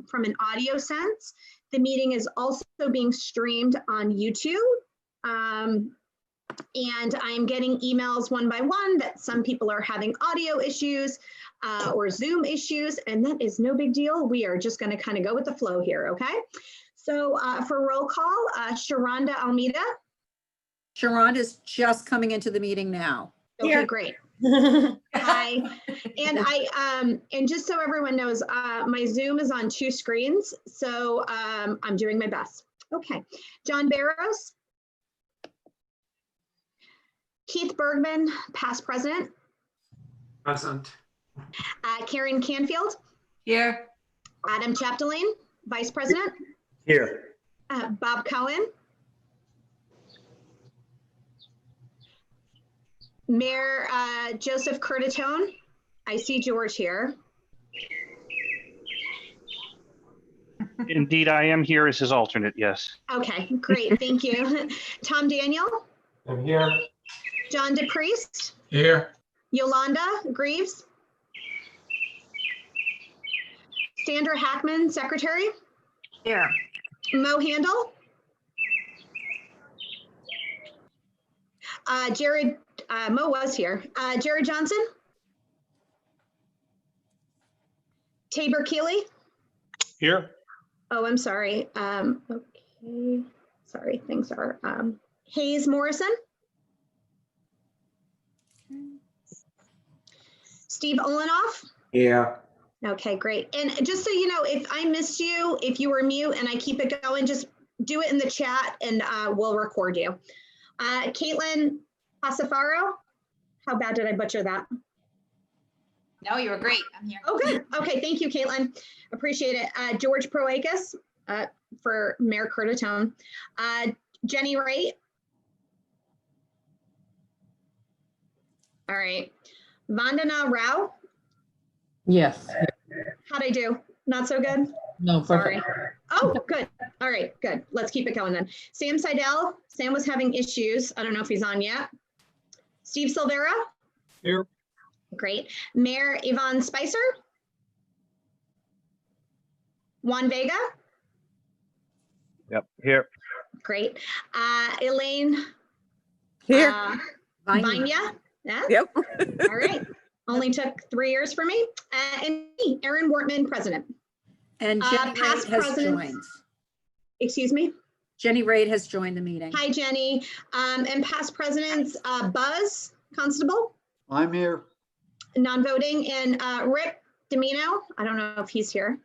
from an audio sense. The meeting is also being streamed on YouTube. And I'm getting emails one by one that some people are having audio issues or Zoom issues, and that is no big deal. We are just going to kind of go with the flow here, okay? So for roll call, Sharonda Almeida. Sharonda is just coming into the meeting now. Okay, Here. great. Hi. And just so everyone knows, my Zoom is on 2 screens, so I'm doing my best. Okay, John Barrows. Keith Bergman, past president. Present. Karen Canfield. Here. Adam Chapdelaine, vice president. Here. Bob Cohen. Mayor Joseph Curtatone. I see George here. Indeed, I am here as his alternate, yes. Okay, great, thank you. Tom Daniel. I'm here. John DePriest. Here. Yolanda Greaves. Sandra Hackman, secretary. Here. Mo Handel. Jared, Mo was here. Jared Johnson. Tabor Keeley. Here. Oh, I'm sorry. Okay, sorry, things are. Hayes Morrison. Steve Olenoff. Yeah. Okay, great. And just so you know, if I missed you, if you were mute and I keep it going, just do it in the chat and we'll record you. Caitlin Pasafaro. How bad did I butcher that? No, you were great. I'm here. Oh, good. Okay, thank you, Caitlin. Appreciate it. George Proakis for Mayor Curtatone. Jenny Wright. All right. Vandana Rao. Yes. How'd I do? Not so good? No, Sorry. perfect. Oh, good. All right, good. Let's keep it going then. Sam Seidel. Sam was having issues. I don't know if he's on yet. Steve Silvera. Here. Great. Mayor Yvonne Spicer. Juan Vega. Yep, here. Great. Elaine. Here. Vanya. Yeah. Yep. All right. Only took 3 years for me. And me, Erin Wortman, president. And Jenny Past Raid has presidents. joined. Excuse me. Jenny Raid has joined the meeting. Hi, Jenny. And past presidents, Buzz Constable, I'm here. non-voting, and Rick Domino. I don't know if he's here.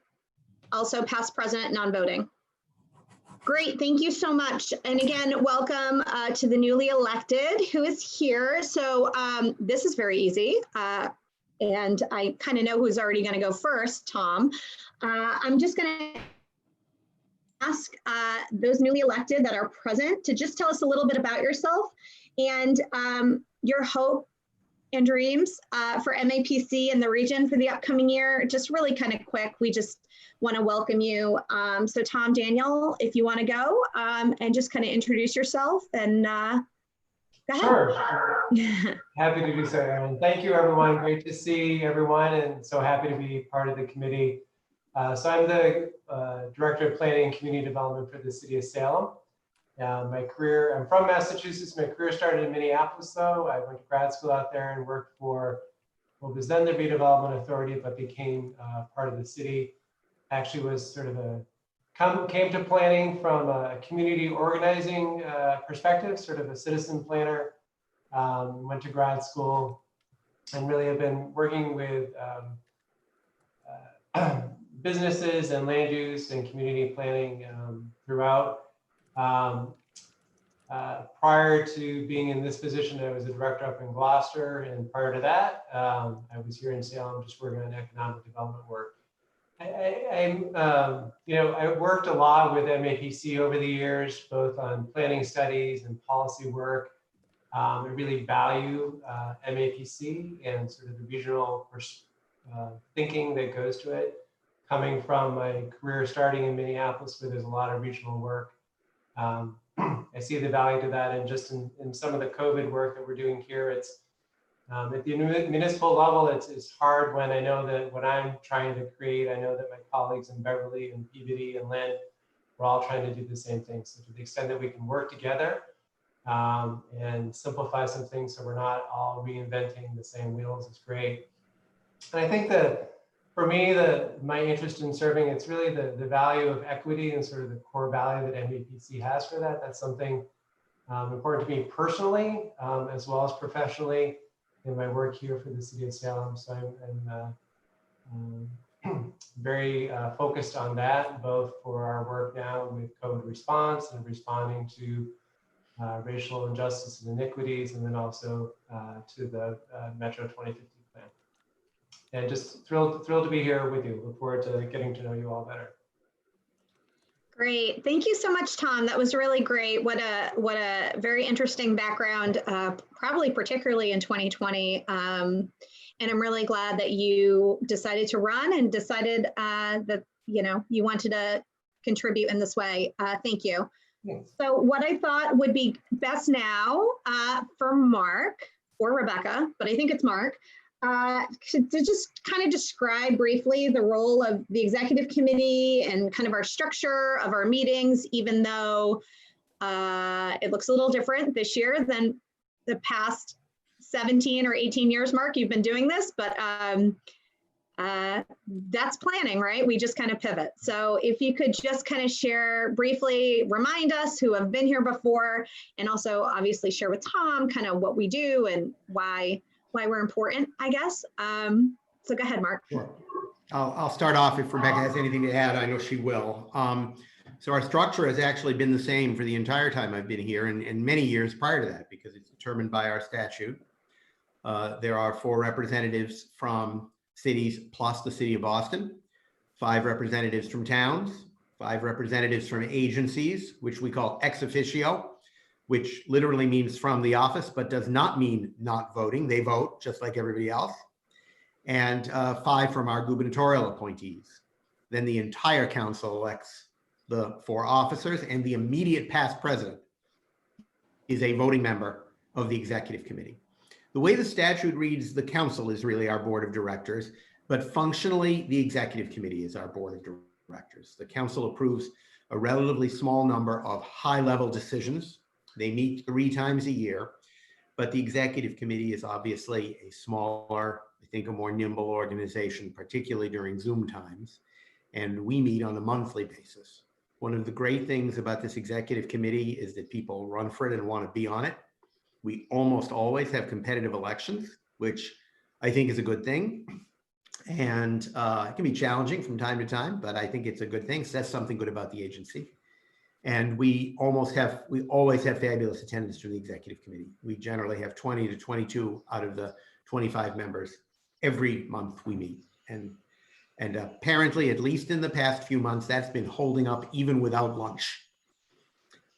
Also past president, non-voting. Great, thank you so much. And again, welcome to the newly elected who is here. So this is very easy. And I kind of know who's already going to go first, Tom. I'm just going to ask those newly elected that are present to just tell us a little bit about yourself and your hope and dreams for MAPC and the region for the upcoming year. Just really kind of quick. We just want to welcome you. So Tom Daniel, if you want to go and just kind of introduce yourself and go ahead. Sure. Happy to do so, Erin. Thank you, everyone. Great to see everyone, and so happy to be part of the committee. So I'm the Director of Planning and Community Development for the City of Salem. I'm from Massachusetts. My career started in Minneapolis, though. I went to grad school out there and worked for what was then the Redevelopment Authority, but became part of the city. Actually was sort of came to planning from a community organizing perspective, sort of a citizen planner. Went to grad school and really have been working with businesses and land use and community planning throughout. Prior to being in this position, I was a director up in Gloucester, and prior to that, I was here in Salem just working on economic development work. I worked a lot with MAPC over the years, both on planning studies and policy work. I really value MAPC and sort of the regional thinking that goes to it. Coming from my career starting in Minneapolis, where there's a lot of regional work, I see the value to that. And just in some of the COVID work that we're doing here, it's At the municipal level, it's hard when I know that what I'm trying to create, I know that my colleagues in Beverly and Peabody and Lynn, we're all trying to do the same thing. So to the extent that we can work together and simplify some things so we're not all reinventing the same wheels is great. And I think that for me, my interest in serving, it's really the value of equity and sort of the core value that MAPC has for that. That's something important to me personally, as well as professionally in my work here for the city of Salem. So I'm very focused on that, both for our work now with COVID response and responding to racial injustice and iniquities, and then also to the Metro 2050 plan. And just thrilled to be here with you. Look forward to getting to know you all better. Great. Thank you so much, Tom. That was really great. What a very interesting background, probably particularly in 2020. And I'm really glad that you decided to run and decided that you wanted to contribute in this way. Thank you. Thanks. So what I thought would be best now for Mark or Rebecca, but I think it's Mark, to just kind of describe briefly the role of the executive committee and kind of our structure of our meetings, even though it looks a little different this year than the past 17 or 18 years, Mark, you've been doing this, but that's planning, right? We just kind of pivot. So if you could just kind of share briefly, remind us who have been here before, and also obviously share with Tom kind of what we do and why we're important, I guess. So go ahead, Mark. Sure. I'll start off if Rebecca has anything to add. I know she will. So our structure has actually been the same for the entire time I've been here and many years prior to that, because it's determined by our statute. There are 4 representatives from cities plus the city of Boston, 5 representatives from towns, 5 representatives from agencies, which we call ex officio, which literally means from the office, but does not mean not voting. They vote just like everybody else. And 5 from our gubernatorial appointees. Then the entire council elects the 4 officers, and the immediate past president is a voting member of the executive committee. The way the statute reads, the council is really our board of directors, but functionally the executive committee is our board of directors. The council approves a relatively small number of high-level decisions. They meet 3 times a year, but the executive committee is obviously a smaller, I think a more nimble organization, particularly during Zoom times, and we meet on a monthly basis. One of the great things about this executive committee is that people run for it and want to be on it. We almost always have competitive elections, which I think is a good thing. And it can be challenging from time to time, but I think it's a good thing. So that's something good about the agency. And we always have fabulous attendance to the executive committee. We generally have 20 to 22 out of the 25 members every month we meet. And apparently, at least in the past few months, that's been holding up even without lunch.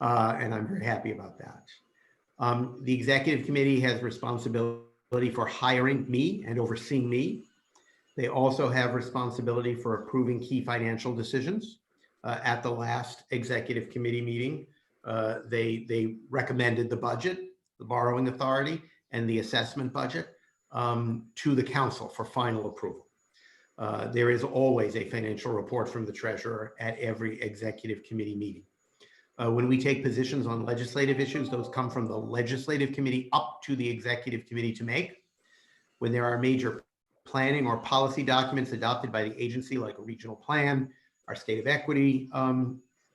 And I'm very happy about that. The executive committee has responsibility for hiring me and overseeing me. They also have responsibility for approving key financial decisions. At the last executive committee meeting, they recommended the budget, the borrowing authority, and the assessment budget to the council for final approval. There is always a financial report from the treasurer at every executive committee meeting. When we take positions on legislative issues, those come from the legislative committee up to the executive committee to make. When there are major planning or policy documents adopted by the agency, like a regional plan, our state of equity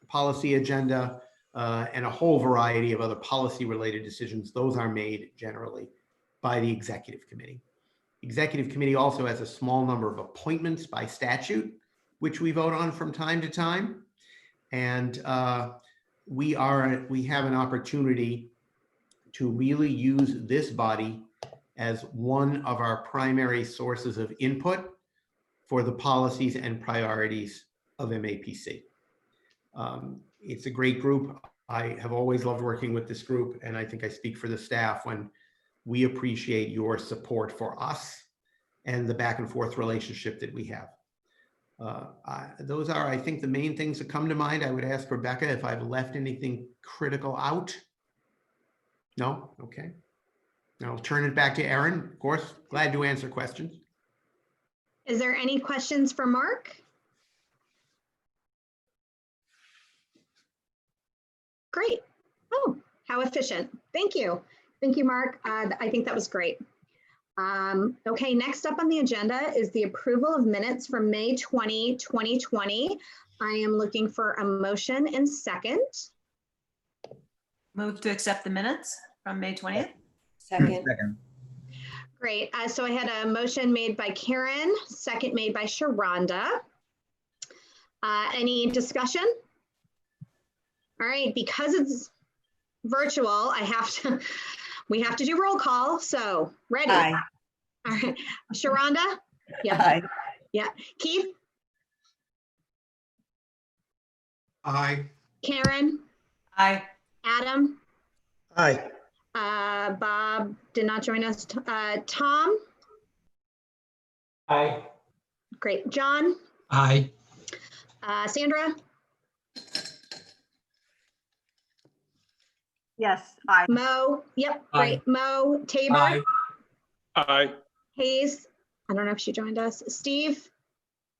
policy agenda, and a whole variety of other policy related decisions, those are made generally by the executive committee. Executive committee also has a small number of appointments by statute, which we vote on from time to time. And we have an opportunity to really use this body as one of our primary sources of input for the policies and priorities of MAPC. It's a great group. I have always loved working with this group, and I think I speak for the staff when we appreciate your support for us and the back and forth relationship that we have. Those are, I think, the main things that come to mind. I would ask Rebecca if I've left anything critical out. No? Okay. I'll turn it back to Erin. Of course, glad to answer questions. Is there any questions for Mark? Great. Oh, how efficient. Thank you. Thank you, Mark. I think that was great. Okay, next up on the agenda is the approval of minutes from May 20, 2020. I am looking for a motion and second. Move to accept the minutes from May 20th. Second. Great. So I had a motion made by Karen, second made by Sharonda. Any discussion? All right, because it's virtual, we have to do roll call. So ready? Aye. All right, Sharonda? Yeah. Aye. Yeah. Keith? Aye. Karen? Aye. Adam? Aye. Bob did not join us. Tom? Aye. Great. John? Aye. Sandra? Yes. Aye. Mo? Yep, great. Mo? Tabor? Aye. Aye. Hayes? I don't know if she joined us. Steve?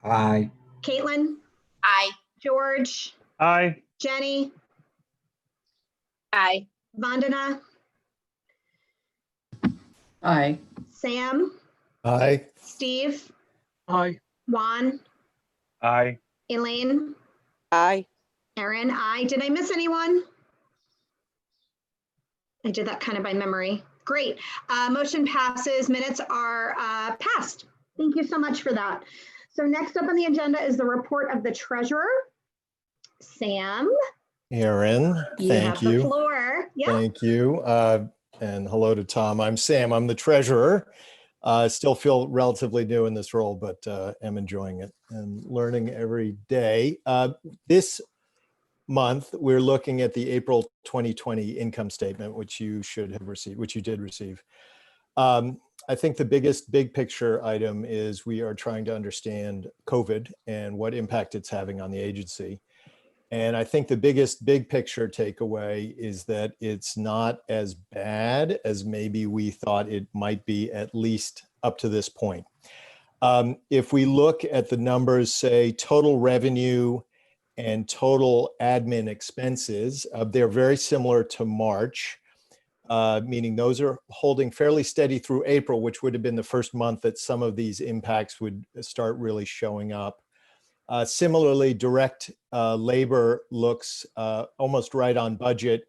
Aye. Caitlin? Aye. George? Aye. Jenny? Aye. Vandana? Aye. Sam? Aye. Steve? Aye. Juan? Aye. Elaine? Aye. Erin? I. Did I miss anyone? I did that kind of by memory. Great. Motion passes. Minutes are passed. Thank you so much for that. So next up on the agenda is the report of the treasurer. Sam, Erin, you thank have the you. floor. Yeah. Thank you. And hello to Tom. I'm Sam. I'm the treasurer. Still feel relatively new in this role, but am enjoying it and learning every day. This month, we're looking at the April 2020 income statement, which you should have received, which you did receive. I think the biggest big picture item is we are trying to understand COVID and what impact it's having on the agency. And I think the biggest big picture takeaway is that it's not as bad as maybe we thought it might be, at least up to this point. If we look at the numbers, say total revenue and total admin expenses, they're very similar to March, meaning those are holding fairly steady through April, which would have been the first month that some of these impacts would start really showing up. Similarly, direct labor looks almost right on budget,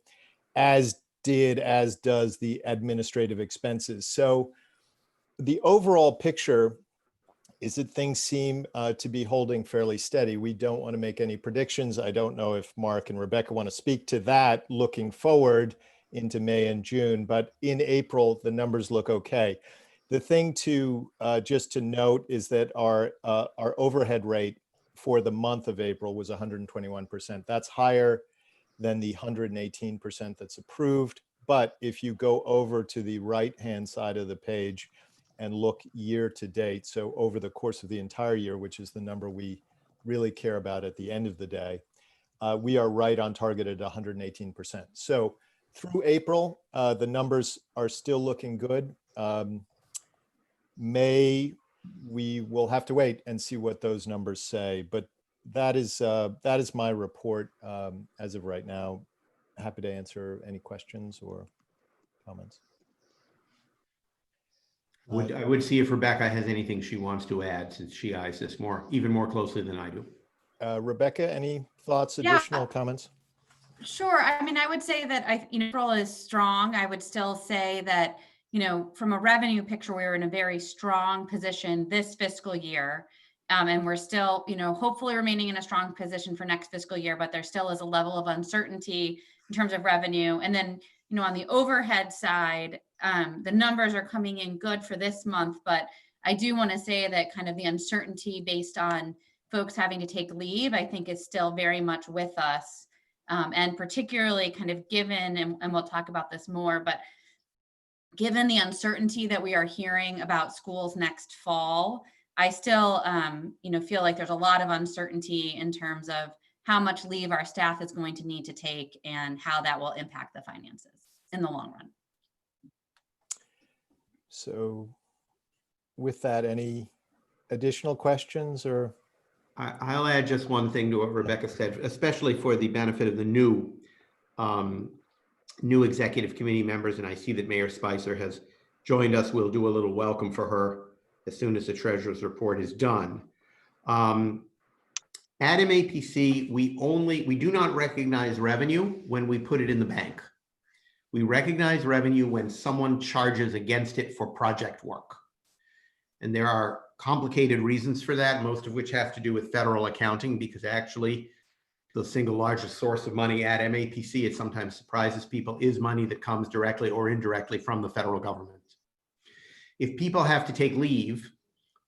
as does the administrative expenses. So the overall picture is that things seem to be holding fairly steady. We don't want to make any predictions. I don't know if Mark and Rebecca want to speak to that looking forward into May and June, but in April, the numbers look okay. The thing to just to note is that our overhead rate for the month of April was 121%. That's higher than the 118% that's approved. But if you go over to the right-hand side of the page and look year to date, so over the course of the entire year, which is the number we really care about at the end of the day, we are right on target at 118%. So through April, the numbers are still looking good. May, we will have to wait and see what those numbers say, but that is my report as of right now. Happy to answer any questions or comments. I would see if Rebecca has anything she wants to add, since she eyes this even more closely than I do. Rebecca, any thoughts, additional comments? Sure. I mean, I would say that April is strong. I would still say that, from a revenue picture, we're in a very strong position this fiscal year. And we're still, hopefully remaining in a strong position for next fiscal year, but there still is a level of uncertainty in terms of revenue. And then, on the overhead side, the numbers are coming in good for this month, but I do want to say that kind of the uncertainty based on folks having to take leave, I think is still very much with us. And particularly kind of given, and we'll talk about this more, but given the uncertainty that we are hearing about schools next fall, I still, feel like there's a lot of uncertainty in terms of how much leave our staff is going to need to take and how that will impact the finances in the long run. So with that, any additional questions or? I'll add just one thing to what Rebecca said, especially for the benefit of the new executive committee members. And I see that Mayor Spicer has joined us. We'll do a little welcome for her as soon as the treasurer's report is done. At MAPC, we do not recognize revenue when we put it in the bank. We recognize revenue when someone charges against it for project work. And there are complicated reasons for that, most of which have to do with federal accounting, because actually the single largest source of money at MAPC, it sometimes surprises people, is money that comes directly or indirectly from the federal government. If people have to take leave,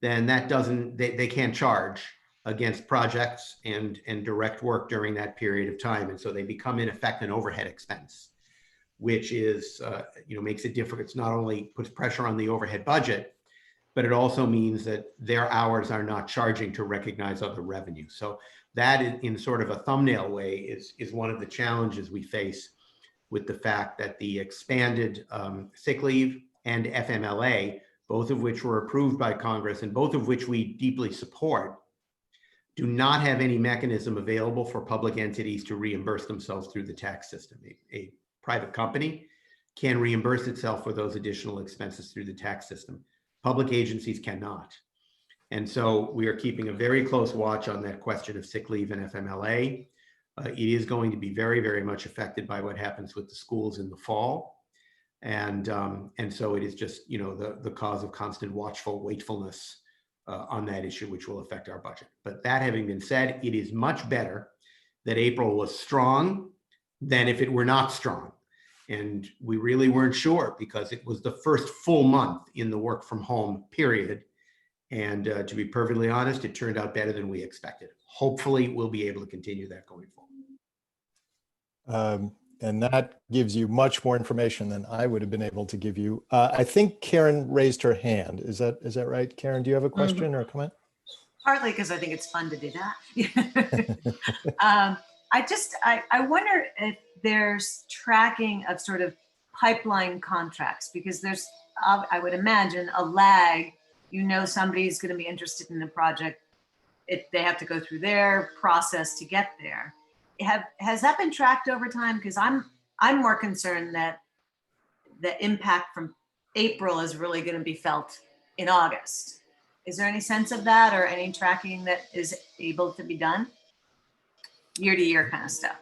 then that doesn't, they can't charge against projects and direct work during that period of time. And so they become in effect an overhead expense, which is, makes it difficult. It's not only puts pressure on the overhead budget, but it also means that their hours are not charging to recognize other revenue. So that in sort of a thumbnail way is one of the challenges we face with the fact that the expanded sick leave and FMLA, both of which were approved by Congress and both of which we deeply support, do not have any mechanism available for public entities to reimburse themselves through the tax system. A private company can reimburse itself for those additional expenses through the tax system. Public agencies cannot. And so we are keeping a very close watch on that question of sick leave and FMLA. It is going to be very, very much affected by what happens with the schools in the fall. And so it is just, the cause of constant wakefulness on that issue, which will affect our budget. But that having been said, it is much better that April was strong than if it were not strong. And we really weren't sure because it was the first full month in the work from home period. And to be perfectly honest, it turned out better than we expected. Hopefully we'll be able to continue that going forward. And that gives you much more information than I would have been able to give you. I think Karen raised her hand. Is that right? Karen, do you have a question or a comment? Partly because I think it's fun to do that. I wonder if there's tracking of sort of pipeline contracts, because there's, I would imagine, a lag. Somebody's going to be interested in the project. They have to go through their process to get there. Has that been tracked over time? Because I'm more concerned that the impact from April is really going to be felt in August. Is there any sense of that or any tracking that is able to be done? Year to year kind of stuff.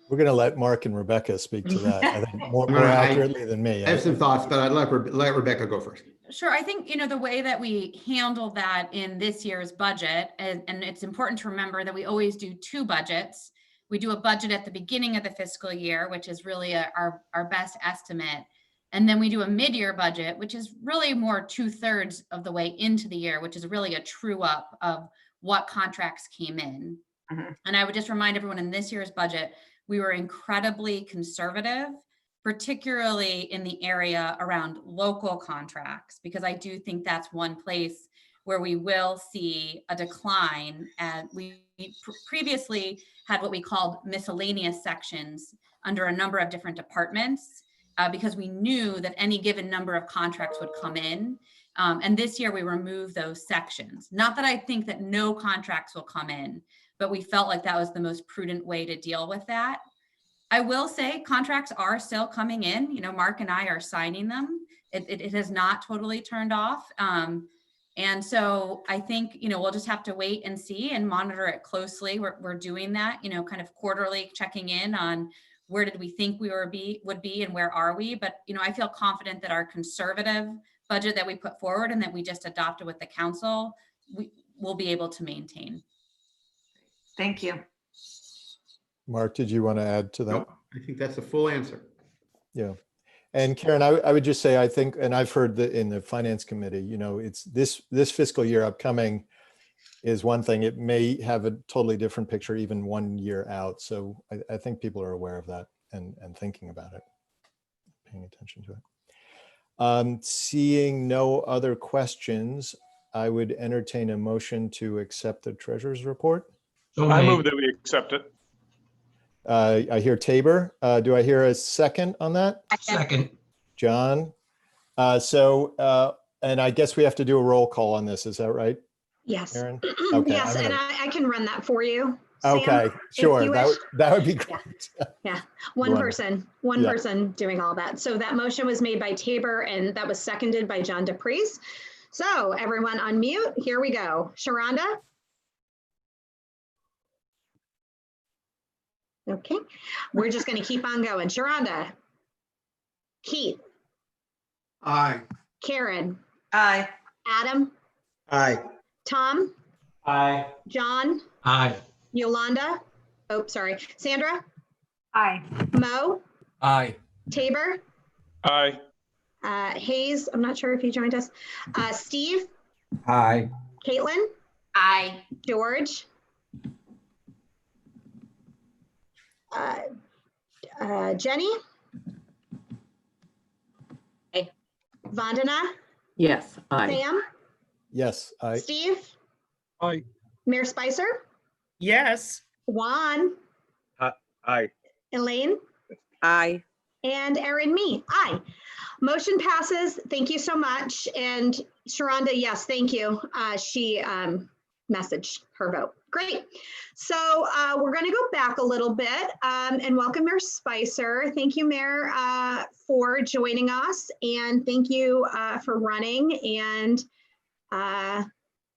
We're going to let Mark and Rebecca speak to that, I think, more accurately than me. I have some thoughts, but I'd let Rebecca go first. Sure. I think, the way that we handle that in this year's budget, and it's important to remember that we always do two budgets. We do a budget at the beginning of the fiscal year, which is really our best estimate. And then we do a mid-year budget, which is really more 2/3 of the way into the year, which is really a true up of what contracts came in. Mm-hmm. And I would just remind everyone in this year's budget, we were incredibly conservative, particularly in the area around local contracts, because I do think that's one place where we will see a decline. And we previously had what we called miscellaneous sections under a number of different departments, because we knew that any given number of contracts would come in. And this year we removed those sections. Not that I think that no contracts will come in, but we felt like that was the most prudent way to deal with that. I will say contracts are still coming in. Mark and I are signing them. It has not totally turned off. And so I think, we'll just have to wait and see and monitor it closely. We're doing that, kind of quarterly checking in on where did we think we would be and where are we? But, I feel confident that our conservative budget that we put forward and that we just adopted with the council, we will be able to maintain. Thank you. Mark, did you want to add to that? No, I think that's a full answer. Yeah. And Karen, I would just say, I think, and I've heard that in the finance committee, it's this fiscal year upcoming is one thing. It may have a totally different picture even 1 year out. So I think people are aware of that and thinking about it, paying attention to it. Seeing no other questions, I would entertain a motion to accept the treasurer's report. I move that we accept it. I hear Tabor. Do I hear a second on that? Second. John. And I guess we have to do a roll call on this. Is that right, Yes. Aaron? Okay. Yes, I'm and gonna- I can run that for you. Sam, Okay, if sure. you That wish. that would be great. Yeah, one wanna- person Yeah. doing all that. So that motion was made by Tabor and that was seconded by John DePreez. So everyone unmute. Here we go. Sharonda? Okay, we're just going to keep on going. Sharonda? Keith? Aye. Karen? Aye. Adam? Aye. Tom? Aye. John? Aye. Yolanda? Oh, sorry. Sandra? Aye. Mo? Aye. Tabor? Aye. Hayes, I'm not sure if he joined us. Steve? Aye. Caitlin? Aye. George? Jenny? Aye. Vandana? Yes. Aye. Sam? Yes, Steve? Aye. Mayor Spicer? Yes. Juan? Aye. Elaine? Aye. And Erin, me. Aye. Motion passes. Thank you so much. And Sharonda, yes, thank you. She messaged her vote. Great. So we're going to go back a little bit and welcome Mayor Spicer. Thank you, Mayor, for joining us. And thank you for running and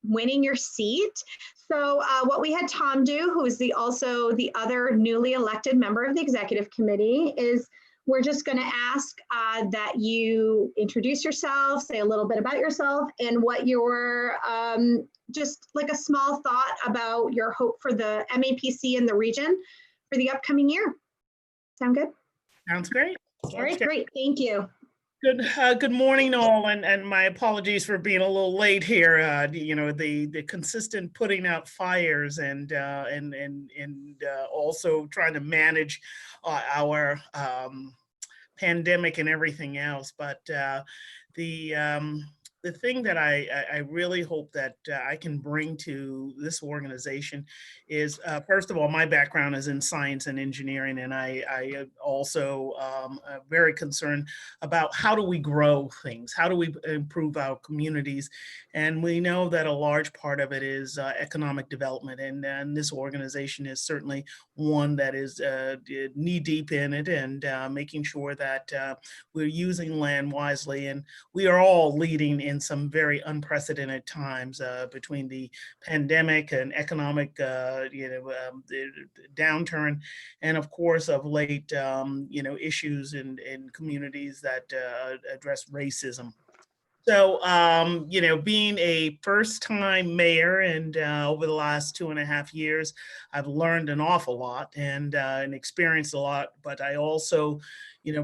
winning your seat. So what we had Tom do, who is also the other newly elected member of the executive committee, is we're just going to ask that you introduce yourself, say a little bit about yourself, and what your, just like a small thought about your hope for the MAPC in the region for the upcoming year. Sound good? Sounds great. All right, great. Thank you. Good morning, all, and my apologies for being a little late here. You know, the consistent putting out fires and also trying to manage our pandemic and everything else. But the thing that I really hope that I can bring to this organization is, first of all, my background is in science and engineering, and I also very concerned about how do we grow things, how do we improve our communities, and we know that a large part of it is economic development, and this organization is certainly one that is knee deep in it, and making sure that we're using land wisely, and we are all leading in some very unprecedented times between the pandemic and economic downturn, and of course of late issues in communities that address racism. So, being a first-time mayor and over the last 2.5 years, I've learned an awful lot and experienced a lot, but I also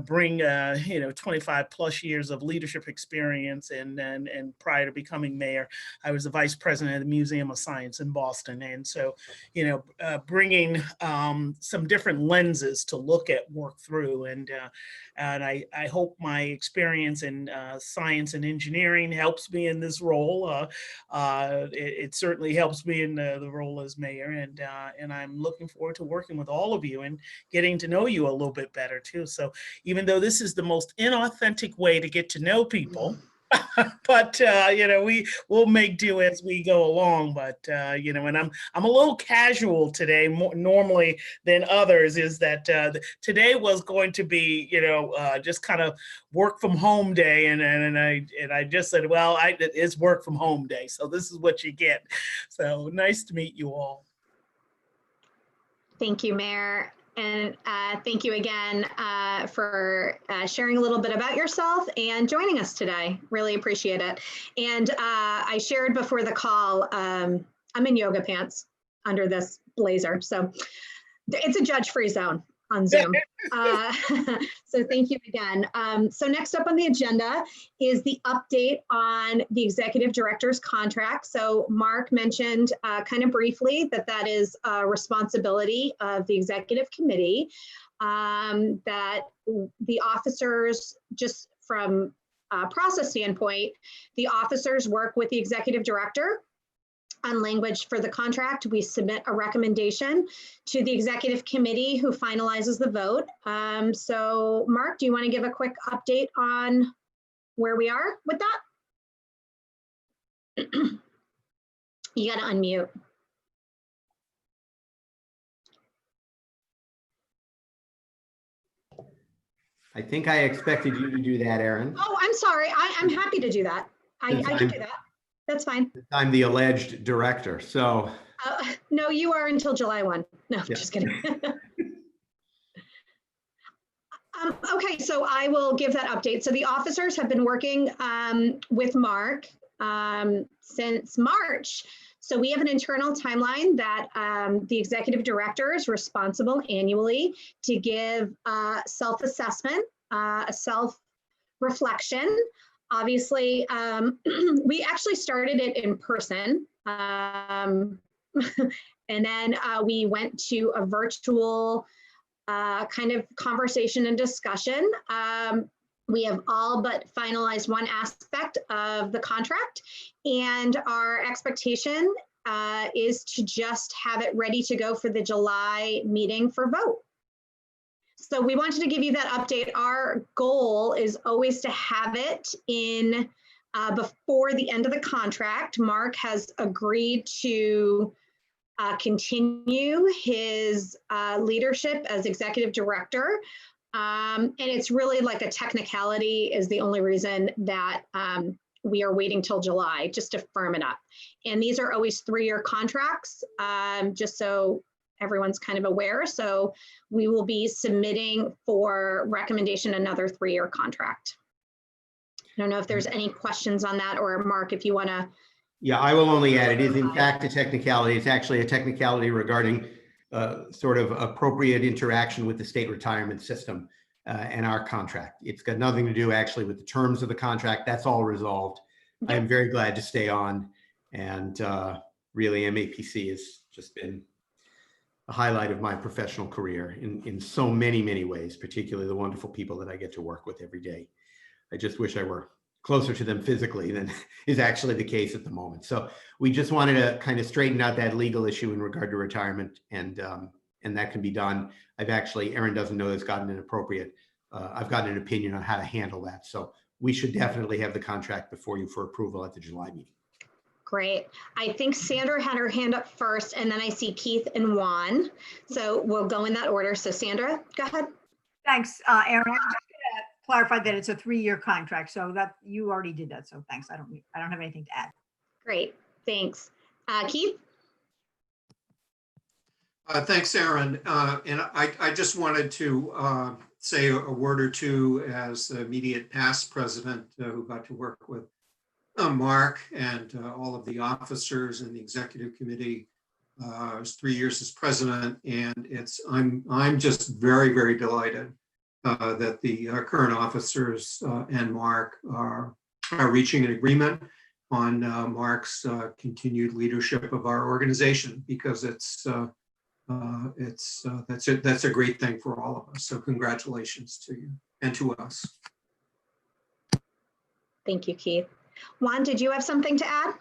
bring 25 plus years of leadership experience, and prior to becoming mayor, I was the vice president of the Museum of Science in Boston. And so, bringing some different lenses to look at work through, and I hope my experience in science and engineering helps me in this role. It certainly helps me in the role as mayor, and I'm looking forward to working with all of you and getting to know you a little bit better too. So even though this is the most inauthentic way to get to know people, but we'll make do as we go along. But and I'm a little casual today, more normally than others. Is that today was going to be just kind of work from home day, and I just said, well, it's work from home day, so this is what you get. So nice to meet you all. Thank you, Mayor. And thank you again for sharing a little bit about yourself and joining us today. Really appreciate it. And I shared before the call, I'm in yoga pants under this blazer. So it's a judge-free zone on Zoom. So thank you again. So next up on the agenda is the update on the executive director's contract. So Mark mentioned kind of briefly that is a responsibility of the executive committee, that the officers, just from a process standpoint, the officers work with the executive director on language for the contract. We submit a recommendation to the executive committee who finalizes the vote. So Mark, do you want to give a quick update on where we are with that? You got to unmute. I think I expected you to do that, Erin. Oh, I'm sorry. I'm happy to do that. I can do that. That's fine. I'm the alleged director, so. No, you are until July 1. No, Yeah. just kidding. Okay, so I will give that update. So the officers have been working with Mark since March. So we have an internal timeline that the executive director is responsible annually to give self-assessment, a self-reflection. Obviously, we actually started it in person. And then we went to a virtual kind of conversation and discussion. We have all but finalized one aspect of the contract, and our expectation is to just have it ready to go for the July meeting for vote. So we wanted to give you that update. Our goal is always to have it in before the end of the contract. Mark has agreed to continue his leadership as executive director. And it's really like a technicality is the only reason that we are waiting till July just to firm it up. And these are always 3-year contracts, just so everyone's kind of aware. So we will be submitting for recommendation another 3-year contract. I don't know if there's any questions on that, or Mark, if you want to. Yeah, I will only add, it is in fact a technicality. It's actually a technicality regarding sort of appropriate interaction with the state retirement system and our contract. It's got nothing to do actually with the terms of the contract. That's all resolved. I am very glad to stay on, and really MAPC has just been a highlight of my professional career in so many, many ways, particularly the wonderful people that I get to work with every day. I just wish I were closer to them physically than is actually the case at the moment. So we just wanted to kind of straighten out that legal issue in regard to retirement, and that can be done. I've actually, Erin doesn't know this, gotten an appropriate, I've gotten an opinion on how to handle that. So we should definitely have the contract before you for approval at the July meeting. Great. I think Sandra had her hand up first, and then I see Keith and Juan. So we'll go in that order. So Sandra, go ahead. Thanks, Erin. I'm just gonna clarify that it's a 3-year contract, so that you already did that. So thanks. I don't have anything to add. Great. Thanks. Keith? Thanks, Erin. And I just wanted to say a word or two as the immediate past president who got to work with Mark and all of the officers and the executive committee. I was 3 years as president, and I'm just very, very delighted that the current officers and Mark are reaching an agreement on Mark's continued leadership of our organization, because that's a great thing for all of us. So congratulations to you and to us. Thank you, Keith. Juan, did you have something to add?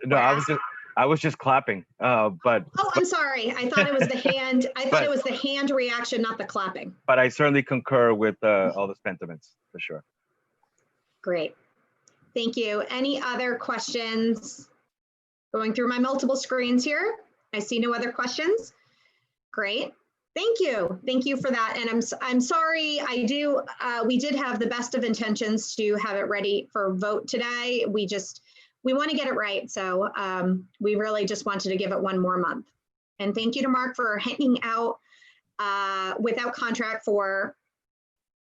No, I was just clapping. But Oh, I'm sorry. I thought it was the hand. I thought it was the hand reaction, not the clapping. but I certainly concur with all the sentiments for sure. Great. Thank you. Any other questions? Going through my multiple screens here. I see no other questions. Great. Thank you. Thank you for that. And I'm sorry. We did have the best of intentions to have it ready for vote today. We want to get it right. So we really just wanted to give it one more month. And thank you to Mark for hanging out without contract for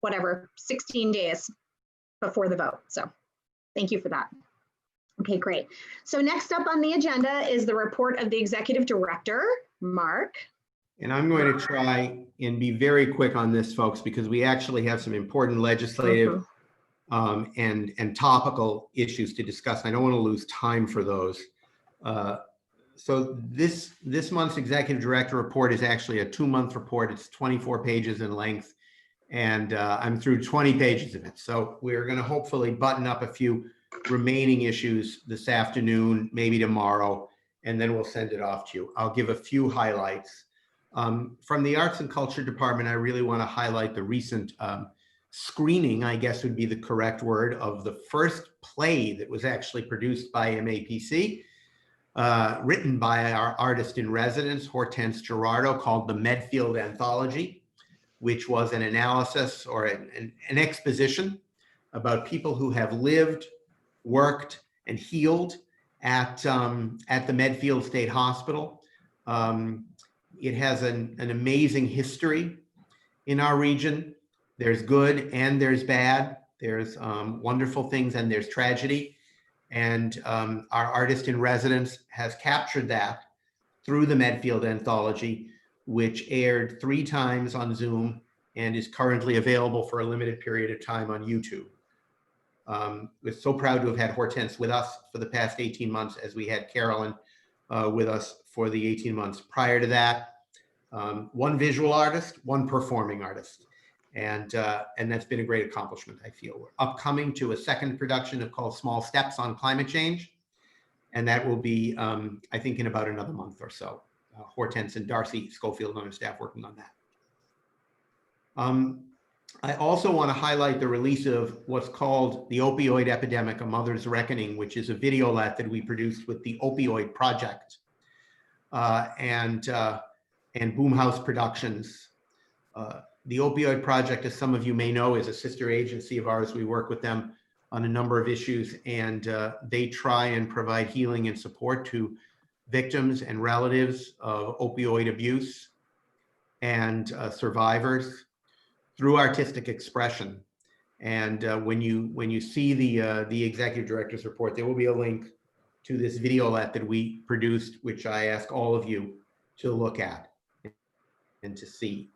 whatever, 16 days before the vote. So thank you for that. Okay, great. So next up on the agenda is the report of the executive director, Mark. And I'm going to try and be very quick on this, folks, because we actually have some important legislative and topical issues to discuss. I don't want to lose time for those. So this month's executive director report is actually a 2-month report. It's 24 pages in length, and I'm through 20 pages of it. So we're going to hopefully button up a few remaining issues this afternoon, maybe tomorrow, and then we'll send it off to you. I'll give a few highlights. From the Arts and Culture Department, I really want to highlight the recent screening, I guess would be the correct word, of the first play that was actually produced by MAPC, written by our artist in residence, Hortense Gerardo, called The Medfield Anthology, which was an analysis or an exposition about people who have lived, worked, and healed at the Medfield State Hospital. It has an amazing history in our region. There's good and there's bad. There's wonderful things and there's tragedy. And our artist in residence has captured that through the Medfield Anthology, which aired 3 times on Zoom and is currently available for a limited period of time on YouTube. We're so proud to have had Hortense with us for the past 18 months, as we had Carolyn with us for the 18 months prior to that. 1 visual artist, 1 performing artist. And that's been a great accomplishment, I feel. We're upcoming to a second production called Small Steps on Climate Change. And that will be, I think, in about another month or so. Hortense and Darcy Schofield and our staff working on that. I also want to highlight the release of what's called The Opioid Epidemic, A Mother's Reckoning, which is a videolet that we produced with the Opioid Project and Boomhouse Productions. The Opioid Project, as some of you may know, is a sister agency of ours. We work with them on a number of issues, and they try and provide healing and support to victims and relatives of opioid abuse and survivors through artistic expression. And when you see the executive director's report, there will be a link to this videolet that we produced, which I ask all of you to look at and to see.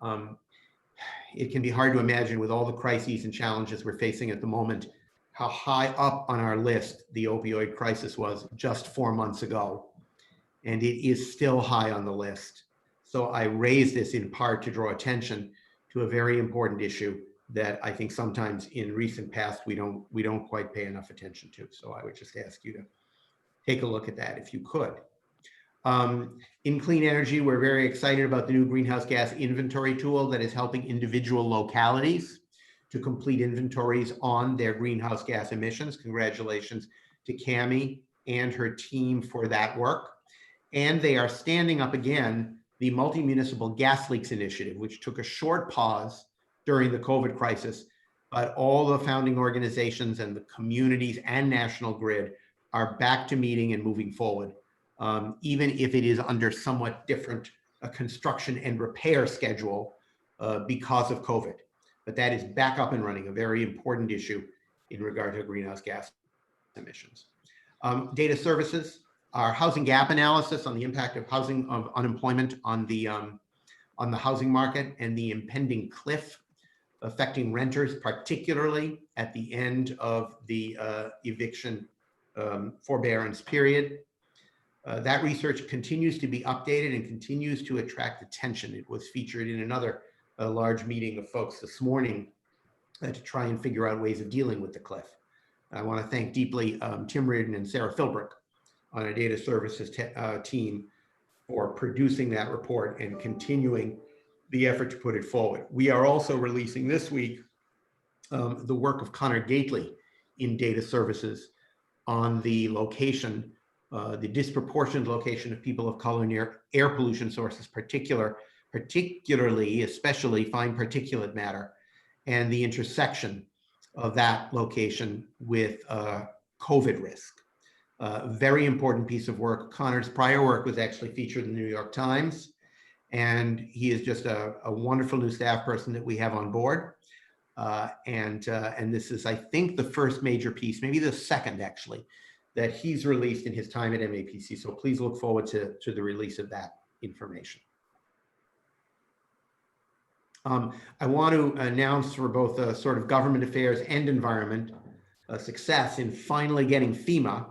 It can be hard to imagine, with all the crises and challenges we're facing at the moment, how high up on our list the opioid crisis was just 4 months ago. And it is still high on the list. So I raise this in part to draw attention to a very important issue that I think sometimes in recent past we don't quite pay enough attention to. So I would just ask you to take a look at that if you could. In clean energy, we're very excited about the new greenhouse gas inventory tool that is helping individual localities to complete inventories on their greenhouse gas emissions. Congratulations to Cami and her team for that work. And they are standing up again the Multi-Municipal Gas Leaks Initiative, which took a short pause during the COVID crisis, but all the founding organizations and the communities and National Grid are back to meeting and moving forward. Even if it is under somewhat different construction and repair schedule because of COVID. But that is back up and running, a very important issue in regard to greenhouse gas emissions. Data services, our housing gap analysis on the impact of unemployment on the housing market and the impending cliff affecting renters, particularly at the end of the eviction forbearance period. That research continues to be updated and continues to attract attention. It was featured in another large meeting of folks this morning to try and figure out ways of dealing with the cliff. I want to thank deeply Tim Reardon and Sarah Philbrick on our data services team for producing that report and continuing the effort to put it forward. We are also releasing this week the work of Connor Gately in data services on the location, the disproportionate location of people of color near air pollution sources, particularly, especially fine particulate matter, and the intersection of that location with COVID risk. Very important piece of work. Connor's prior work was actually featured in the New York Times, and he is just a wonderful new staff person that we have on board. And this is, I think, the first major piece, maybe the second actually, that he's released in his time at MAPC. So please look forward to the release of that information. I want to announce for both sort of government affairs and environment success in finally getting FEMA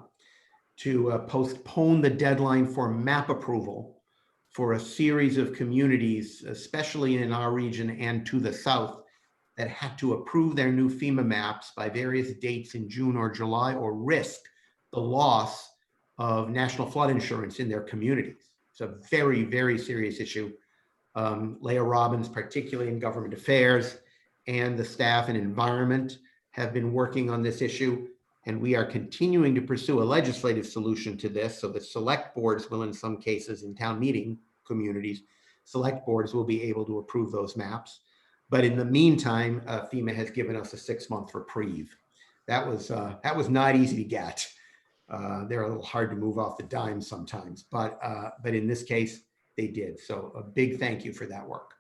to postpone the deadline for map approval for a series of communities, especially in our region and to the south, that had to approve their new FEMA maps by various dates in June or July or risk the loss of national flood insurance in their communities. It's a very, very serious issue. Leah Robbins, particularly in government affairs, and the staff and environment have been working on this issue, and we are continuing to pursue a legislative solution to this so that select boards will, in some cases in town meeting communities, select boards will be able to approve those maps. But in the meantime, FEMA has given us a 6-month reprieve. That was not easy to get. They're a little hard to move off the dime sometimes, but in this case, they did. So a big thank you for that work.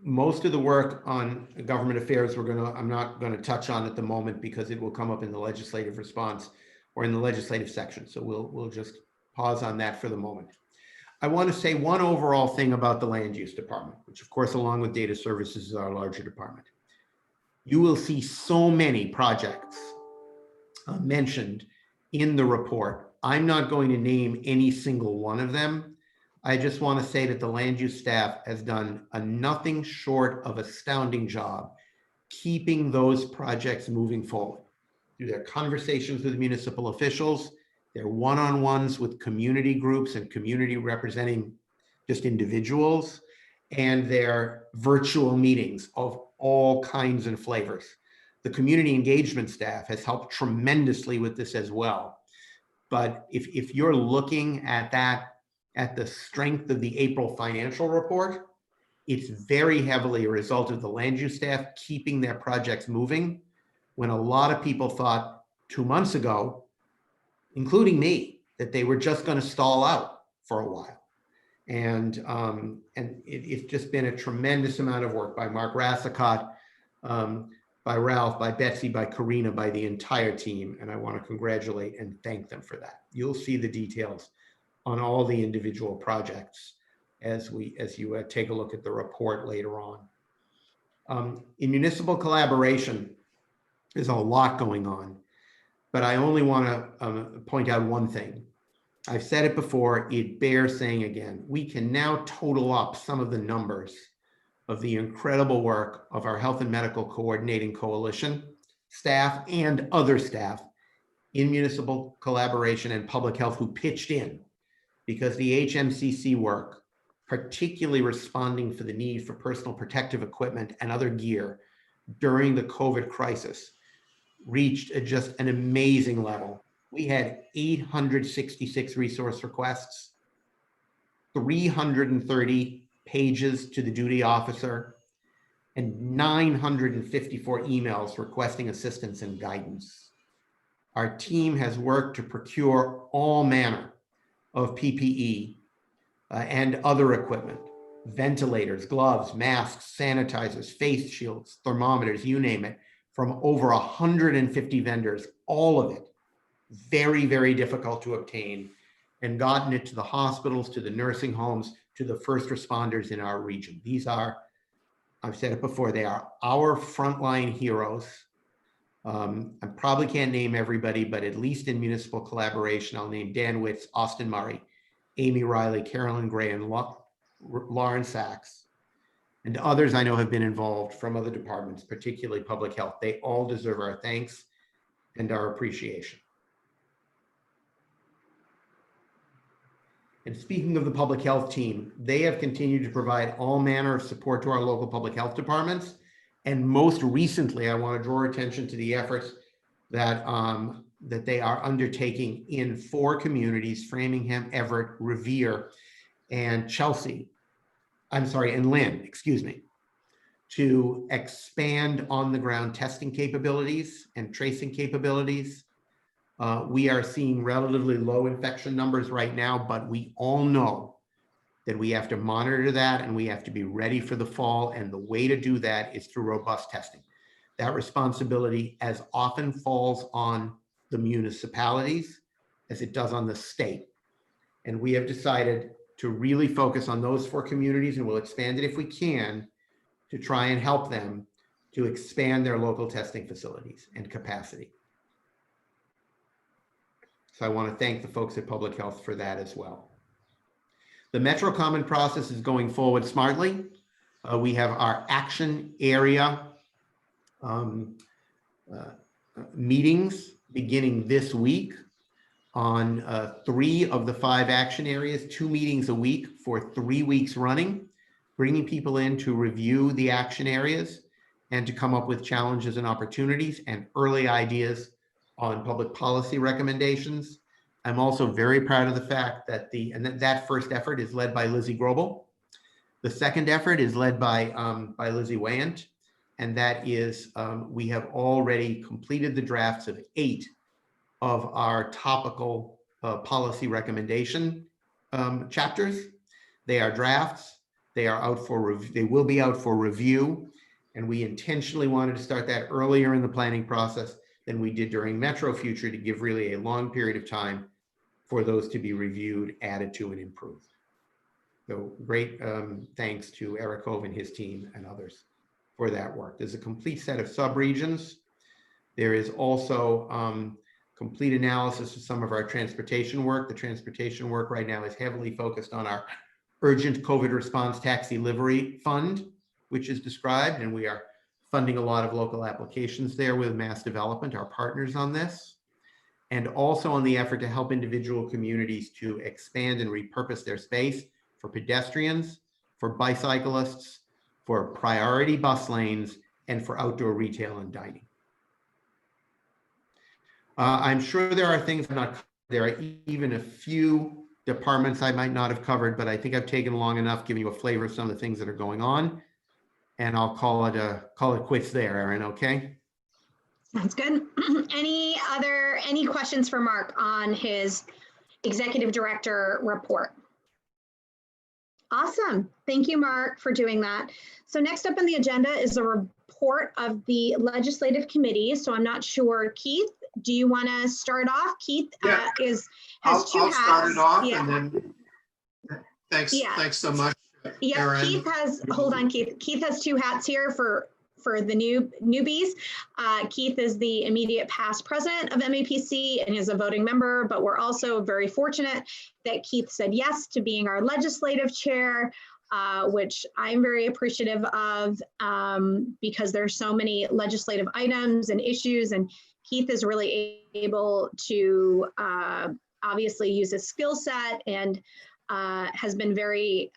Most of the work on government affairs I'm not going to touch on at the moment because it will come up in the legislative response or in the legislative section. So we'll just pause on that for the moment. I want to say one overall thing about the land use department, which of course, along with data services, is our larger department. You will see so many projects mentioned in the report. I'm not going to name any single one of them. I just want to say that the land use staff has done a nothing short of astounding job keeping those projects moving forward through their conversations with municipal officials, their one-on-ones with community groups and community representing just individuals, and their virtual meetings of all kinds and flavors. The community engagement staff has helped tremendously with this as well. But if you're looking at that, at the strength of the April financial report, it's very heavily a result of the land use staff keeping their projects moving when a lot of people thought 2 months ago, including me, that they were just going to stall out for a while. And it's just been a tremendous amount of work by Mark Rassicott, by Ralph, by Betsy, by Karina, by the entire team. And I want to congratulate and thank them for that. You'll see the details on all the individual projects as you take a look at the report later on. In municipal collaboration, there's a lot going on, but I only want to point out one thing. I've said it before, it bears saying again. We can now total up some of the numbers of the incredible work of our Health and Medical Coordinating Coalition staff and other staff in municipal collaboration and public health who pitched in, because the HMCC work, particularly responding for the need for personal protective equipment and other gear during the COVID crisis, reached just an amazing level. We had 866 resource requests, 330 pages to the duty officer, and 954 emails requesting assistance and guidance. Our team has worked to procure all manner of PPE and other equipment, ventilators, gloves, masks, sanitizers, face shields, thermometers, you name it, from over 150 vendors, all of it very, very difficult to obtain, and gotten it to the hospitals, to the nursing homes, to the first responders in our region. These are, I've said it before, they are our frontline heroes. I probably can't name everybody, but at least in municipal collaboration, I'll name Dan Witz, Austin Murray, Amy Riley, Carolyn Gray, and Lauren Sachs, and others I know have been involved from other departments, particularly public health. They all deserve our thanks and our appreciation. And speaking of the public health team, they have continued to provide all manner of support to our local public health departments. And most recently, I want to draw attention to the efforts that, that they are undertaking in 4 communities: Framingham, Everett, Revere, and Chelsea. I'm sorry, and Lynn, excuse me, to expand on the ground testing capabilities and tracing capabilities. We are seeing relatively low infection numbers right now, but we all know that we have to monitor that and we have to be ready for the fall. And the way to do that is through robust testing. That responsibility as often falls on the municipalities as it does on the state. And we have decided to really focus on those 4 communities, and we'll expand it if we can, to try and help them to expand their local testing facilities and capacity. So I want to thank the folks at Public Health for that as well. The Metro Common process is going forward smartly. We have our action area meetings beginning this week on 3 of the 5 action areas, 2 meetings a week for 3 weeks running. bringing people in to review the action areas and to come up with challenges and opportunities and early ideas on public policy recommendations. I'm also very proud of the fact that that first effort is led by Lizzie Grobel. The second effort is led by Lizzie Wayant, and that is we have already completed the drafts of 8 of our topical policy recommendation chapters. They are drafts. They are out for they will be out for review, and we intentionally wanted to start that earlier in the planning process than we did during Metro Future to give really a long period of time for those to be reviewed, added to, and improved. So great thanks to Eric Hove and his team and others for that work. There's a complete set of subregions. There is also complete analysis of some of our transportation work. The transportation work right now is heavily focused on our Urgent COVID Response Taxi Livery Fund, which is described, and we are funding a lot of local applications there with Mass Development, our partners on this, and also on the effort to help individual communities to expand and repurpose their space for pedestrians, for bicyclists, for priority bus lanes, and for outdoor retail and dining. I'm sure there are things there are even a few departments I might not have covered, but I think I've taken long enough giving you a flavor of some of the things that are going on, and I'll call it quits there, Erin. Okay. Sounds good. Any questions for Mark on his executive director report? Awesome. Thank you, Mark, for doing that. So next up on the agenda is a report of the legislative committee. So I'm not sure, Keith, do you want to start off? Keith Yeah. I'll start it off, and then thanks so much, Yeah, Erin. Keith has, hold on, Keith. Keith has 2 hats here for the newbies. Keith is the immediate past president of MAPC and is a voting member, but we're also very fortunate that Keith said yes to being our legislative chair, which I'm very appreciative of because there's so many legislative items and issues, and Keith is really able to obviously use his skill set and has been very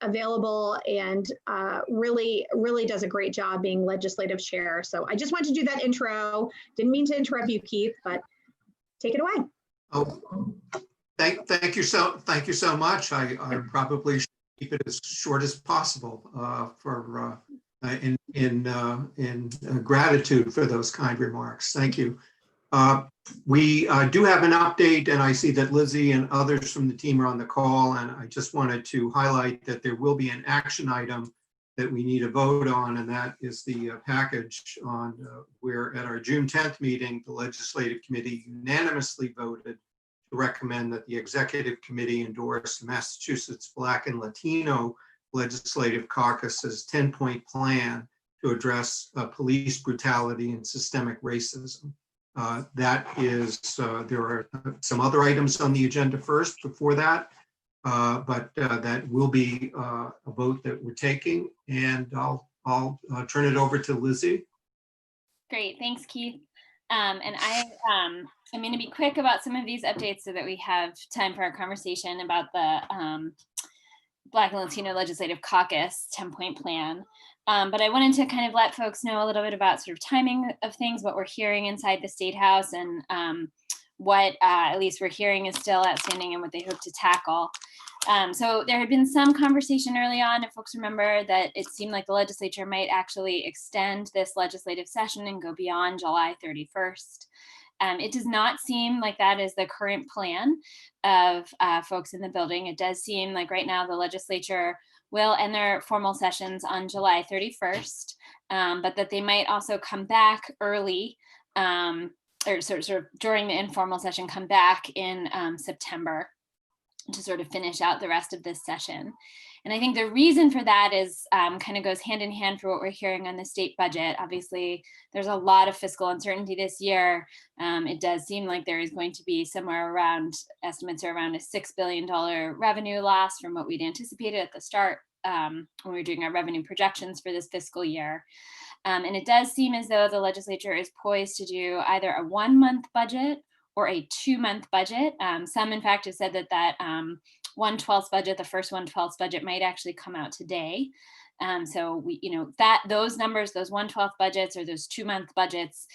available and really does a great job being legislative chair. So I just wanted to do that intro. Didn't mean to interrupt you, Keith, but take it away. Oh, thank you so much. I probably should keep it as short as possible in gratitude for those kind remarks. Thank you. We do have an update, and I see that Lizzie and others from the team are on the call, and I just wanted to highlight that there will be an action item that we need a vote on, and that is the package on where at our June 10th meeting, the Legislative Committee unanimously voted to recommend that the Executive Committee endorse Massachusetts Black and Latino Legislative Caucus's 10-point plan to address police brutality and systemic racism. That is, there are some other items on the agenda first before that, but that will be a vote that we're taking, and I'll turn it over to Lizzie. Great, thanks, Keith. And I'm going to be quick about some of these updates so that we have time for our conversation about the Black and Latino Legislative Caucus 10-point plan. But I wanted to kind of let folks know a little bit about sort of timing of things, what we're hearing inside the State House, and what at least we're hearing is still outstanding and what they hope to tackle. So there had been some conversation early on, if folks remember, that it seemed like the legislature might actually extend this legislative session and go beyond July 31st. It does not seem like that is the current plan of folks in the building. It does seem like right now the legislature will end their formal sessions on July 31st, but that they might also come back early, or sort of during the informal session, come back in September to sort of finish out the rest of this session. And I think the reason for that is kind of goes hand in hand for what we're hearing on the state budget. Obviously, there's a lot of fiscal uncertainty this year. It does seem like there is going to be somewhere around, estimates are around a $6 billion revenue loss from what we'd anticipated at the start when we were doing our revenue projections for this fiscal year. And it does seem as though the legislature is poised to do either a 1-month budget or a 2-month budget. Some, in fact, have said that 1/12 budget, the first 1/12 budget might actually come out today. So we, those numbers, those 1/12 budgets or those 2-month budgets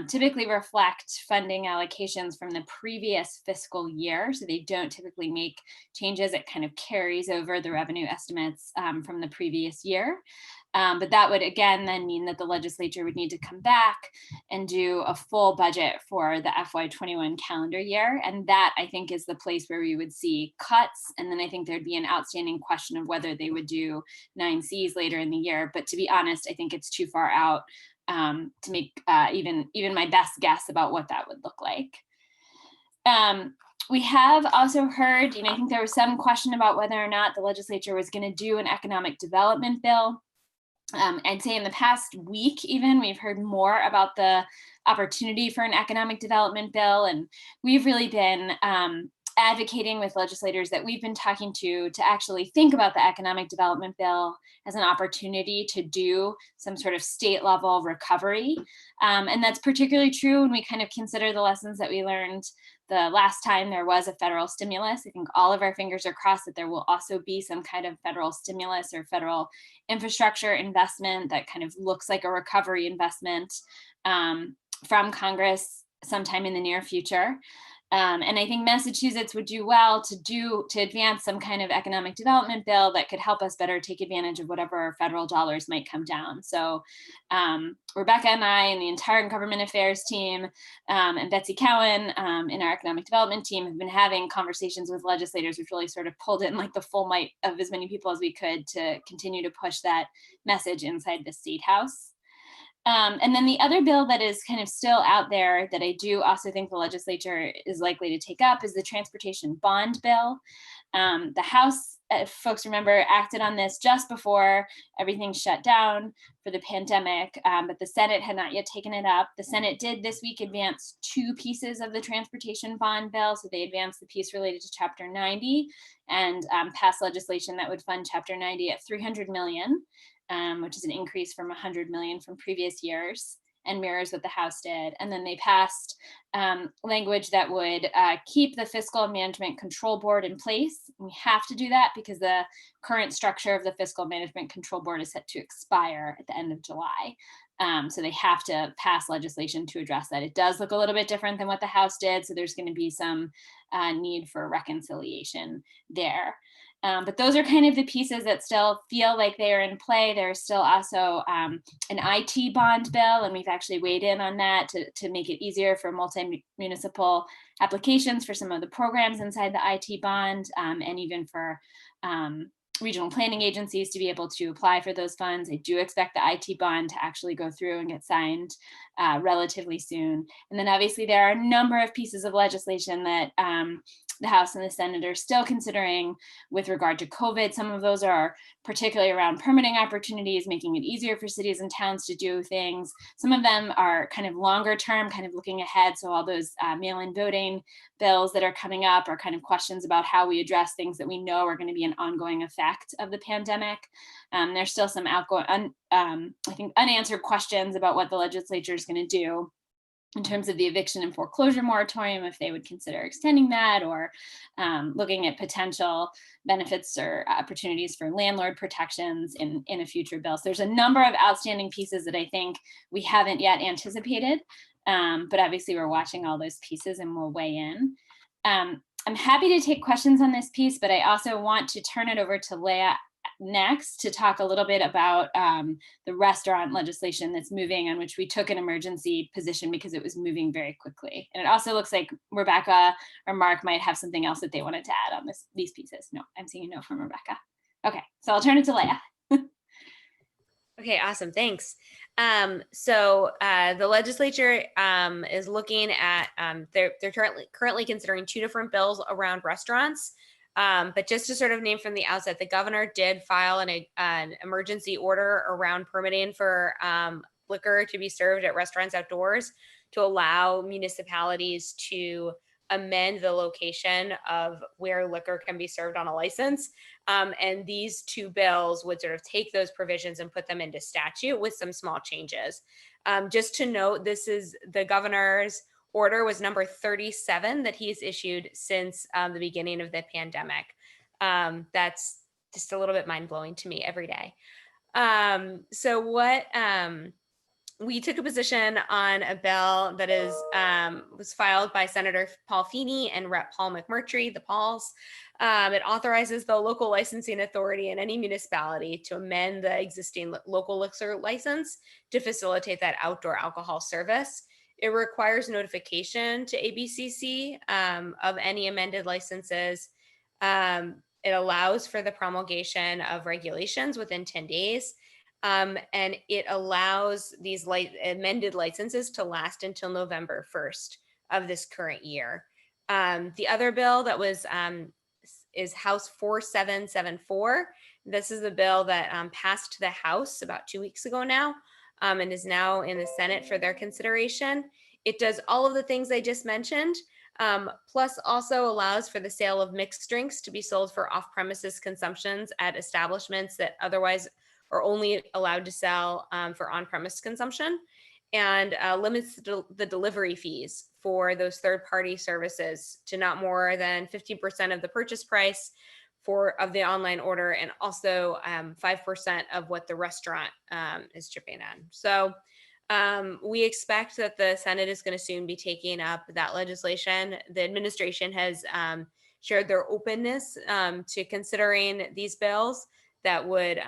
typically reflect funding allocations from the previous fiscal year. So they don't typically make changes. It kind of carries over the revenue estimates from the previous year. But that would again then mean that the legislature would need to come back and do a full budget for the FY21 calendar year. And that I think is the place where we would see cuts. And then I think there'd be an outstanding question of whether they would do 9Cs later in the year. But to be honest, I think it's too far out to make even my best guess about what that would look like. We have also heard, I think there was some question about whether or not the legislature was going to do an economic development bill. I'd say in the past week, even, we've heard more about the opportunity for an economic development bill. And we've really been advocating with legislators that we've been talking to actually think about the economic development bill as an opportunity to do some sort of state level recovery. And that's particularly true when we kind of consider the lessons that we learned the last time there was a federal stimulus. I think all of our fingers are crossed that there will also be some kind of federal stimulus or federal infrastructure investment that kind of looks like a recovery investment from Congress sometime in the near future. And I think Massachusetts would do well to advance some kind of economic development bill that could help us better take advantage of whatever federal dollars might come down. So Rebecca and I and the entire government affairs team and Betsy Cowan in our economic development team have been having conversations with legislators. We've really sort of pulled in like the full might of as many people as we could to continue to push that message inside the State House. And then the other bill that is kind of still out there that I do also think the legislature is likely to take up is the transportation bond bill. The House, if folks remember, acted on this just before everything shut down for the pandemic, but the Senate had not yet taken it up. The Senate did this week advance 2 pieces of the transportation bond bill. So they advanced the piece related to Chapter 90 and passed legislation that would fund Chapter 90 at $300 million. Which is an increase from $100 million from previous years and mirrors what the House did. And then they passed language that would keep the Fiscal Management Control Board in place. We have to do that because the current structure of the Fiscal Management Control Board is set to expire at the end of July. So they have to pass legislation to address that. It does look a little bit different than what the House did. So there's going to be some need for reconciliation there. But those are kind of the pieces that still feel like they are in play. There's still also an IT bond bill, and we've actually weighed in on that to make it easier for multi-municipal applications for some of the programs inside the IT bond, and even for regional planning agencies to be able to apply for those funds. I do expect the IT bond to actually go through and get signed relatively soon. And then obviously there are a number of pieces of legislation that the House and the Senate are still considering with regard to COVID. Some of those are particularly around permitting opportunities, making it easier for cities and towns to do things. Some of them are kind of longer term, kind of looking ahead. So all those mail-in voting bills that are coming up are kind of questions about how we address things that we know are going to be an ongoing effect of the pandemic. There's still some I think unanswered questions about what the legislature is going to do in terms of the eviction and foreclosure moratorium, if they would consider extending that, or looking at potential benefits or opportunities for landlord protections in a future bill. So there's a number of outstanding pieces that I think we haven't yet anticipated, but obviously we're watching all those pieces and we'll weigh in. I'm happy to take questions on this piece, but I also want to turn it over to Leah next to talk a little bit about the restaurant legislation that's moving, on which we took an emergency position because it was moving very quickly. And it also looks like Rebecca or Mark might have something else that they wanted to add on these pieces. No, I'm seeing a no from Rebecca. Okay, so I'll turn it to Leah. Okay, awesome, thanks. So the legislature is looking at, they're currently considering 2 different bills around restaurants. But just to sort of name from the outset, the governor did file an emergency order around permitting for liquor to be served at restaurants outdoors to allow municipalities to amend the location of where liquor can be served on a license. And these 2 bills would sort of take those provisions and put them into statute with some small changes. Just to note, this is the governor's order was number 37 that he's issued since the beginning of the pandemic. That's just a little bit mind blowing to me every day. So what we took a position on a bill that is was filed by Senator Paul Feeney and Rep. Paul McMurtry, the Pauls. It authorizes the local licensing authority in any municipality to amend the existing local liquor license to facilitate that outdoor alcohol service. It requires notification to ABCC of any amended licenses. It allows for the promulgation of regulations within 10 days. And it allows these amended licenses to last until November 1st of this current year. The other bill that was is House 4774. This is a bill that passed the House about 2 weeks ago now, and is now in the Senate for their consideration. It does all of the things I just mentioned, plus also allows for the sale of mixed drinks to be sold for off-premises consumptions at establishments that otherwise are only allowed to sell for on-premise consumption, and limits the delivery fees for those third-party services to not more than 50% of the purchase price of the online order, and also 5% of what the restaurant is chipping in. So we expect that the Senate is going to soon be taking up that legislation. The administration has shared their openness to considering these bills that would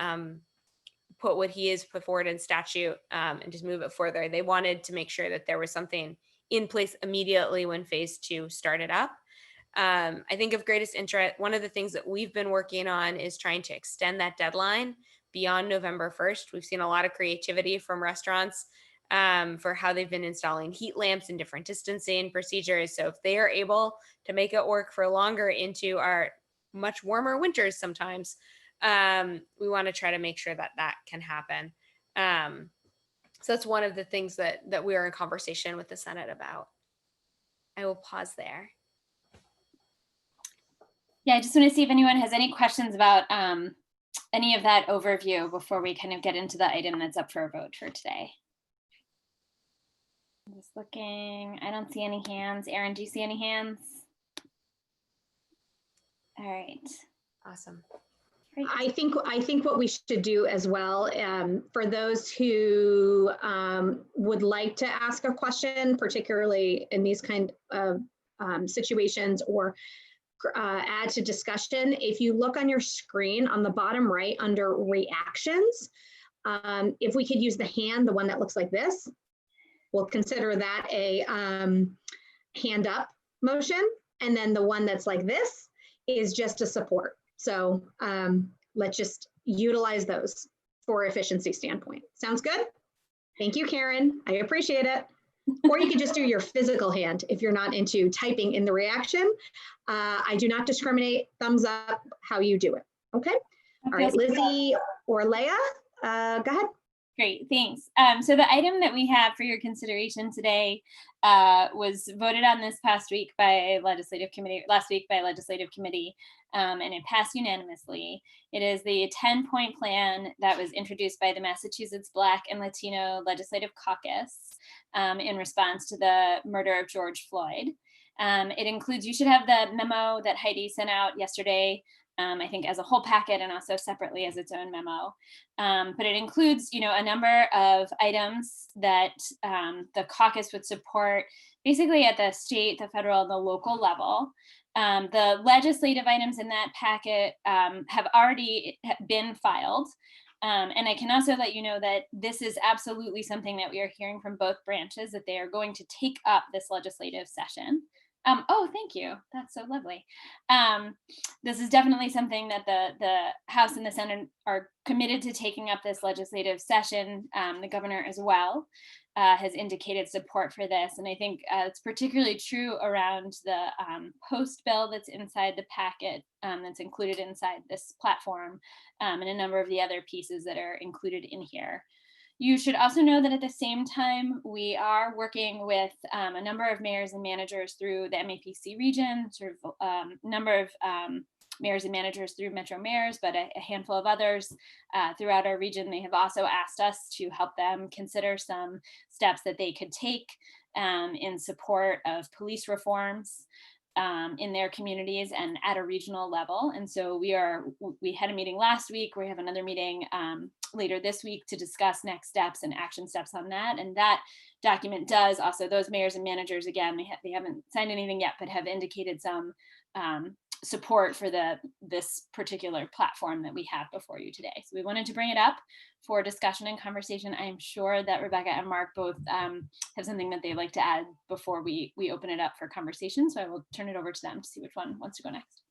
put what he has put forward in statute and just move it further. They wanted to make sure that there was something in place immediately when phase 2 started up. I think of greatest interest, one of the things that we've been working on is trying to extend that deadline beyond November 1st. We've seen a lot of creativity from restaurants for how they've been installing heat lamps and different distancing procedures. So if they are able to make it work for longer into our much warmer winters sometimes, we want to try to make sure that that can happen. So that's one of the things that we are in conversation with the Senate about. I will pause there. Yeah, I just want to see if anyone has any questions about any of that overview before we kind of get into the item that's up for a vote for today. I'm just looking, I don't see any hands. Erin, do you see any hands? All right. Awesome. Great. I think what we should do as well, for those who would like to ask a question, particularly in these kind of situations, or add to discussion, if you look on your screen on the bottom right under reactions, if we could use the hand, the one that looks like this, we'll consider that a hand up motion. And then the one that's like this is just a support. So let's just utilize those for efficiency standpoint. Sounds good? Thank you, Karen. I appreciate it. Or you can just do your physical hand if you're not into typing in the reaction. I do not discriminate. Thumbs up how you do it. Okay. All right, Lizzie or Leah, go ahead. Great, thanks. So the item that we have for your consideration today was voted on this past week by legislative committee, last week by legislative committee, and it passed unanimously. It is the 10-point plan that was introduced by the Massachusetts Black and Latino Legislative Caucus in response to the murder of George Floyd. It includes, you should have the memo that Heidi sent out yesterday, I think as a whole packet and also separately as its own memo. But it includes, a number of items that the caucus would support basically at the state, the federal, and the local level. The legislative items in that packet have already been filed. And I can also let you know that this is absolutely something that we are hearing from both branches, that they are going to take up this legislative session. Oh, thank you. That's so lovely. This is definitely something that the House and the Senate are committed to taking up this legislative session. The governor as well has indicated support for this. And I think it's particularly true around the post bill that's inside the packet that's included inside this platform, and a number of the other pieces that are included in here. You should also know that at the same time, we are working with a number of mayors and managers through the MAPC region, sort of a number of mayors and managers through Metro Mayors, but a handful of others throughout our region. They have also asked us to help them consider some steps that they could take in support of police reforms. in their communities and at a regional level. And so we had a meeting last week. We have another meeting later this week to discuss next steps and action steps on that. And that document does also, those mayors and managers, again, they haven't signed anything yet, but have indicated some support for this particular platform that we have before you today. So we wanted to bring it up for discussion and conversation. I am sure that Rebecca and Mark both have something that they'd like to add before we open it up for conversation. So I will turn it over to them to see which one wants to go next.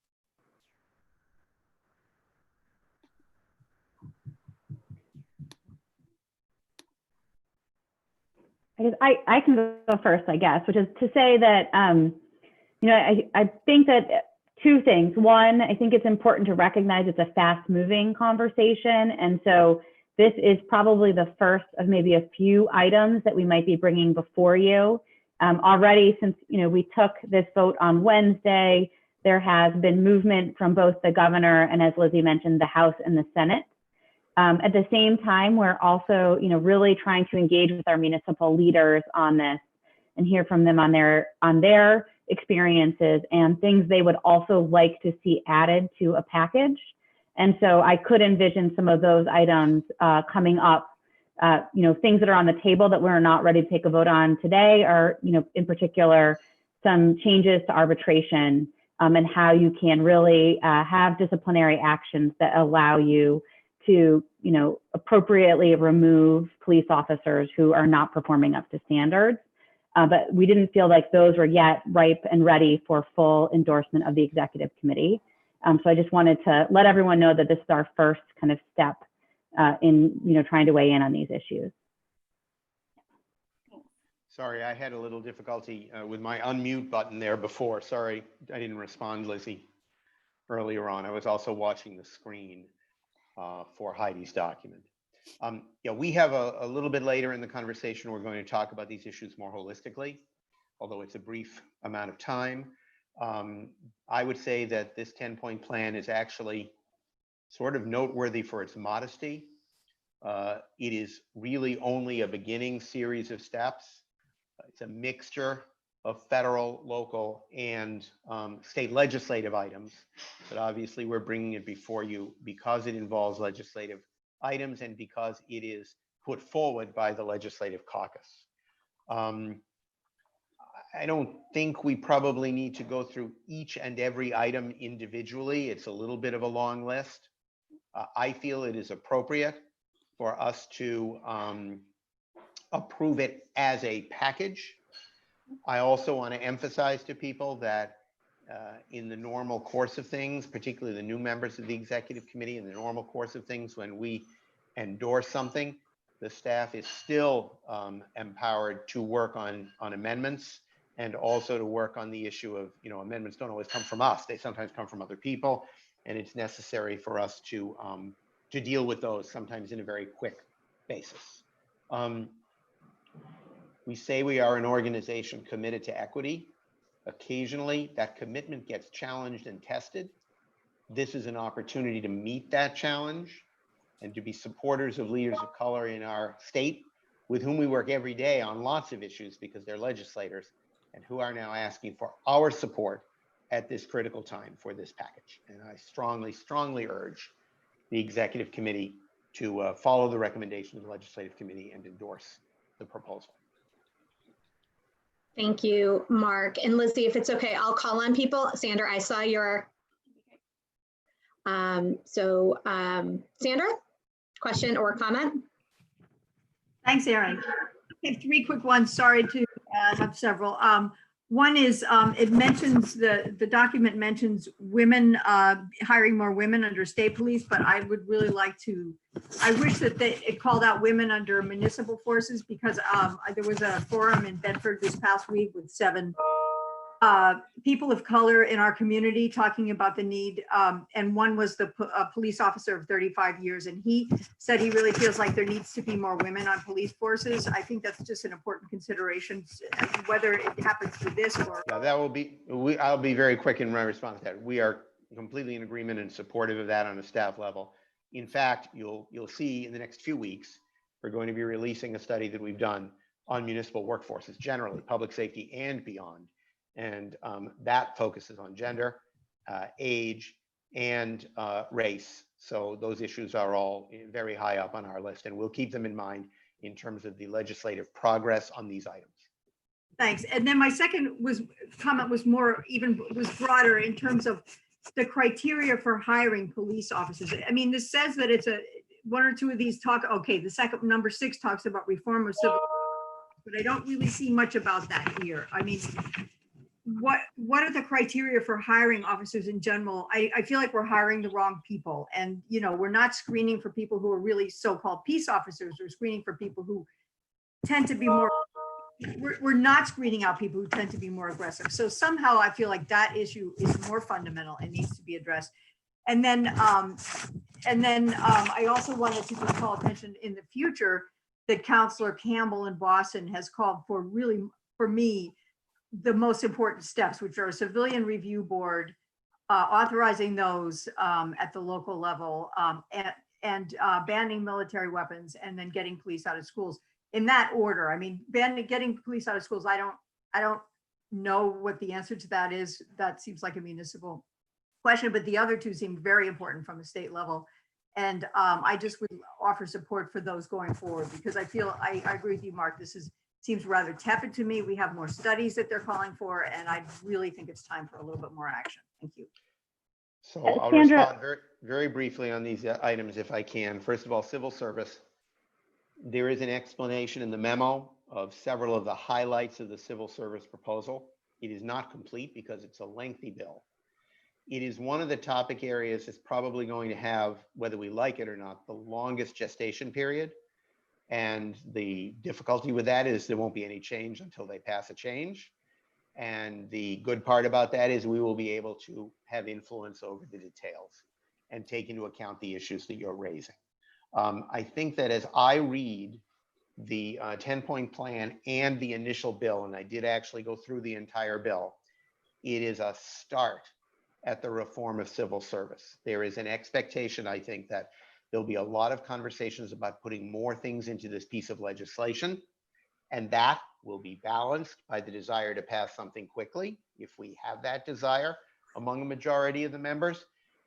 I can go first, I guess, which is to say that, I think that two things. One, I think it's important to recognize it's a fast-moving conversation. And so this is probably the first of maybe a few items that we might be bringing before you. Already, since we took this vote on Wednesday, there has been movement from both the governor and, as Lizzie mentioned, the House and the Senate. At the same time, we're also, really trying to engage with our municipal leaders on this and hear from them on their experiences and things they would also like to see added to a package. And so I could envision some of those items coming up, things that are on the table that we're not ready to take a vote on today, or, in particular, some changes to arbitration and how you can really have disciplinary actions that allow you to, appropriately remove police officers who are not performing up to standards. But we didn't feel like those were yet ripe and ready for full endorsement of the executive committee. So I just wanted to let everyone know that this is our first kind of step in, trying to weigh in on these issues. Sorry, I had a little difficulty with my unmute button there before. Sorry, I didn't respond, Lizzie, earlier on. I was also watching the screen for Heidi's document. We have a little bit later in the conversation, we're going to talk about these issues more holistically, although it's a brief amount of time. I would say that this 10-point plan is actually sort of noteworthy for its modesty. It is really only a beginning series of steps. It's a mixture of federal, local, and state legislative items, but obviously we're bringing it before you because it involves legislative items and because it is put forward by the legislative caucus. I don't think we probably need to go through each and every item individually. It's a little bit of a long list. I feel it is appropriate for us to approve it as a package. I also want to emphasize to people that in the normal course of things, particularly the new members of the executive committee, in the normal course of things, when we endorse something, the staff is still empowered to work on amendments and also to work on the issue of, amendments don't always come from us. They sometimes come from other people, and it's necessary for us to deal with those sometimes in a very quick basis. We say we are an organization committed to equity. Occasionally, that commitment gets challenged and tested. This is an opportunity to meet that challenge and to be supporters of leaders of color in our state with whom we work every day on lots of issues because they're legislators and who are now asking for our support at this critical time for this package. And I strongly, strongly urge the executive committee to follow the recommendation of the legislative committee and endorse the proposal. Thank you, Mark. And Lizzie, if it's okay, I'll call on people. Sandra, I saw your, Sandra, question or comment? Thanks, Erin. I have three quick ones. Sorry to have several. One is it mentions the document mentions women hiring more women under state police, but I would really like to. I wish that it called out women under municipal forces because there was a forum in Bedford this past week with 7 people of color in our community talking about the need, and one was the police officer of 35 years, and he said he really feels like there needs to be more women on police forces. I think that's just an important consideration, whether it happens through this or. Yeah, that will be. I'll be very quick in my response to that. We are completely in agreement and supportive of that on a staff level. In fact, you'll see in the next few weeks we're going to be releasing a study that we've done on municipal workforces generally, public safety and beyond. And that focuses on gender, age, and race. So those issues are all very high up on our list, and we'll keep them in mind in terms of the legislative progress on these items. Thanks. And then my second comment was broader in terms of the criteria for hiring police officers. I mean, this says that it's one or two of these talk, okay, the second, number 6 talks about reform of civil, but I don't really see much about that here. I mean, what are the criteria for hiring officers in general? I feel like we're hiring the wrong people, and we're not screening for people who are really so-called peace officers. We're screening for people who tend to be more, we're not screening out people who tend to be more aggressive. So somehow I feel like that issue is more fundamental and needs to be addressed. And then I also wanted to just call attention in the future that Councillor Campbell in Boston has called for, really, for me, the most important steps, which are a civilian review board, authorizing those at the local level, and banning military weapons, and then getting police out of schools in that order. I mean, getting police out of schools, I don't know what the answer to that is. That seems like a municipal question, but the other two seem very important from a state level. And I just would offer support for those going forward, because I feel, I agree with you, Mark, seems rather tepid to me. We have more studies that they're calling for, and I really think it's time for a little bit more action. Thank you. So I'll respond very briefly on these items if I can. First of all, civil service. There is an explanation in the memo of several of the highlights of the civil service proposal. It is not complete because it's a lengthy bill. It is one of the topic areas that's probably going to have, whether we like it or not, the longest gestation period. And the difficulty with that is there won't be any change until they pass a change. And the good part about that is we will be able to have influence over the details and take into account the issues that you're raising. I think that as I read the 10-point plan and the initial bill, and I did actually go through the entire bill, it is a start at the reform of civil service. There is an expectation, I think, that there'll be a lot of conversations about putting more things into this piece of legislation, and that will be balanced by the desire to pass something quickly, if we have that desire among a majority of the members.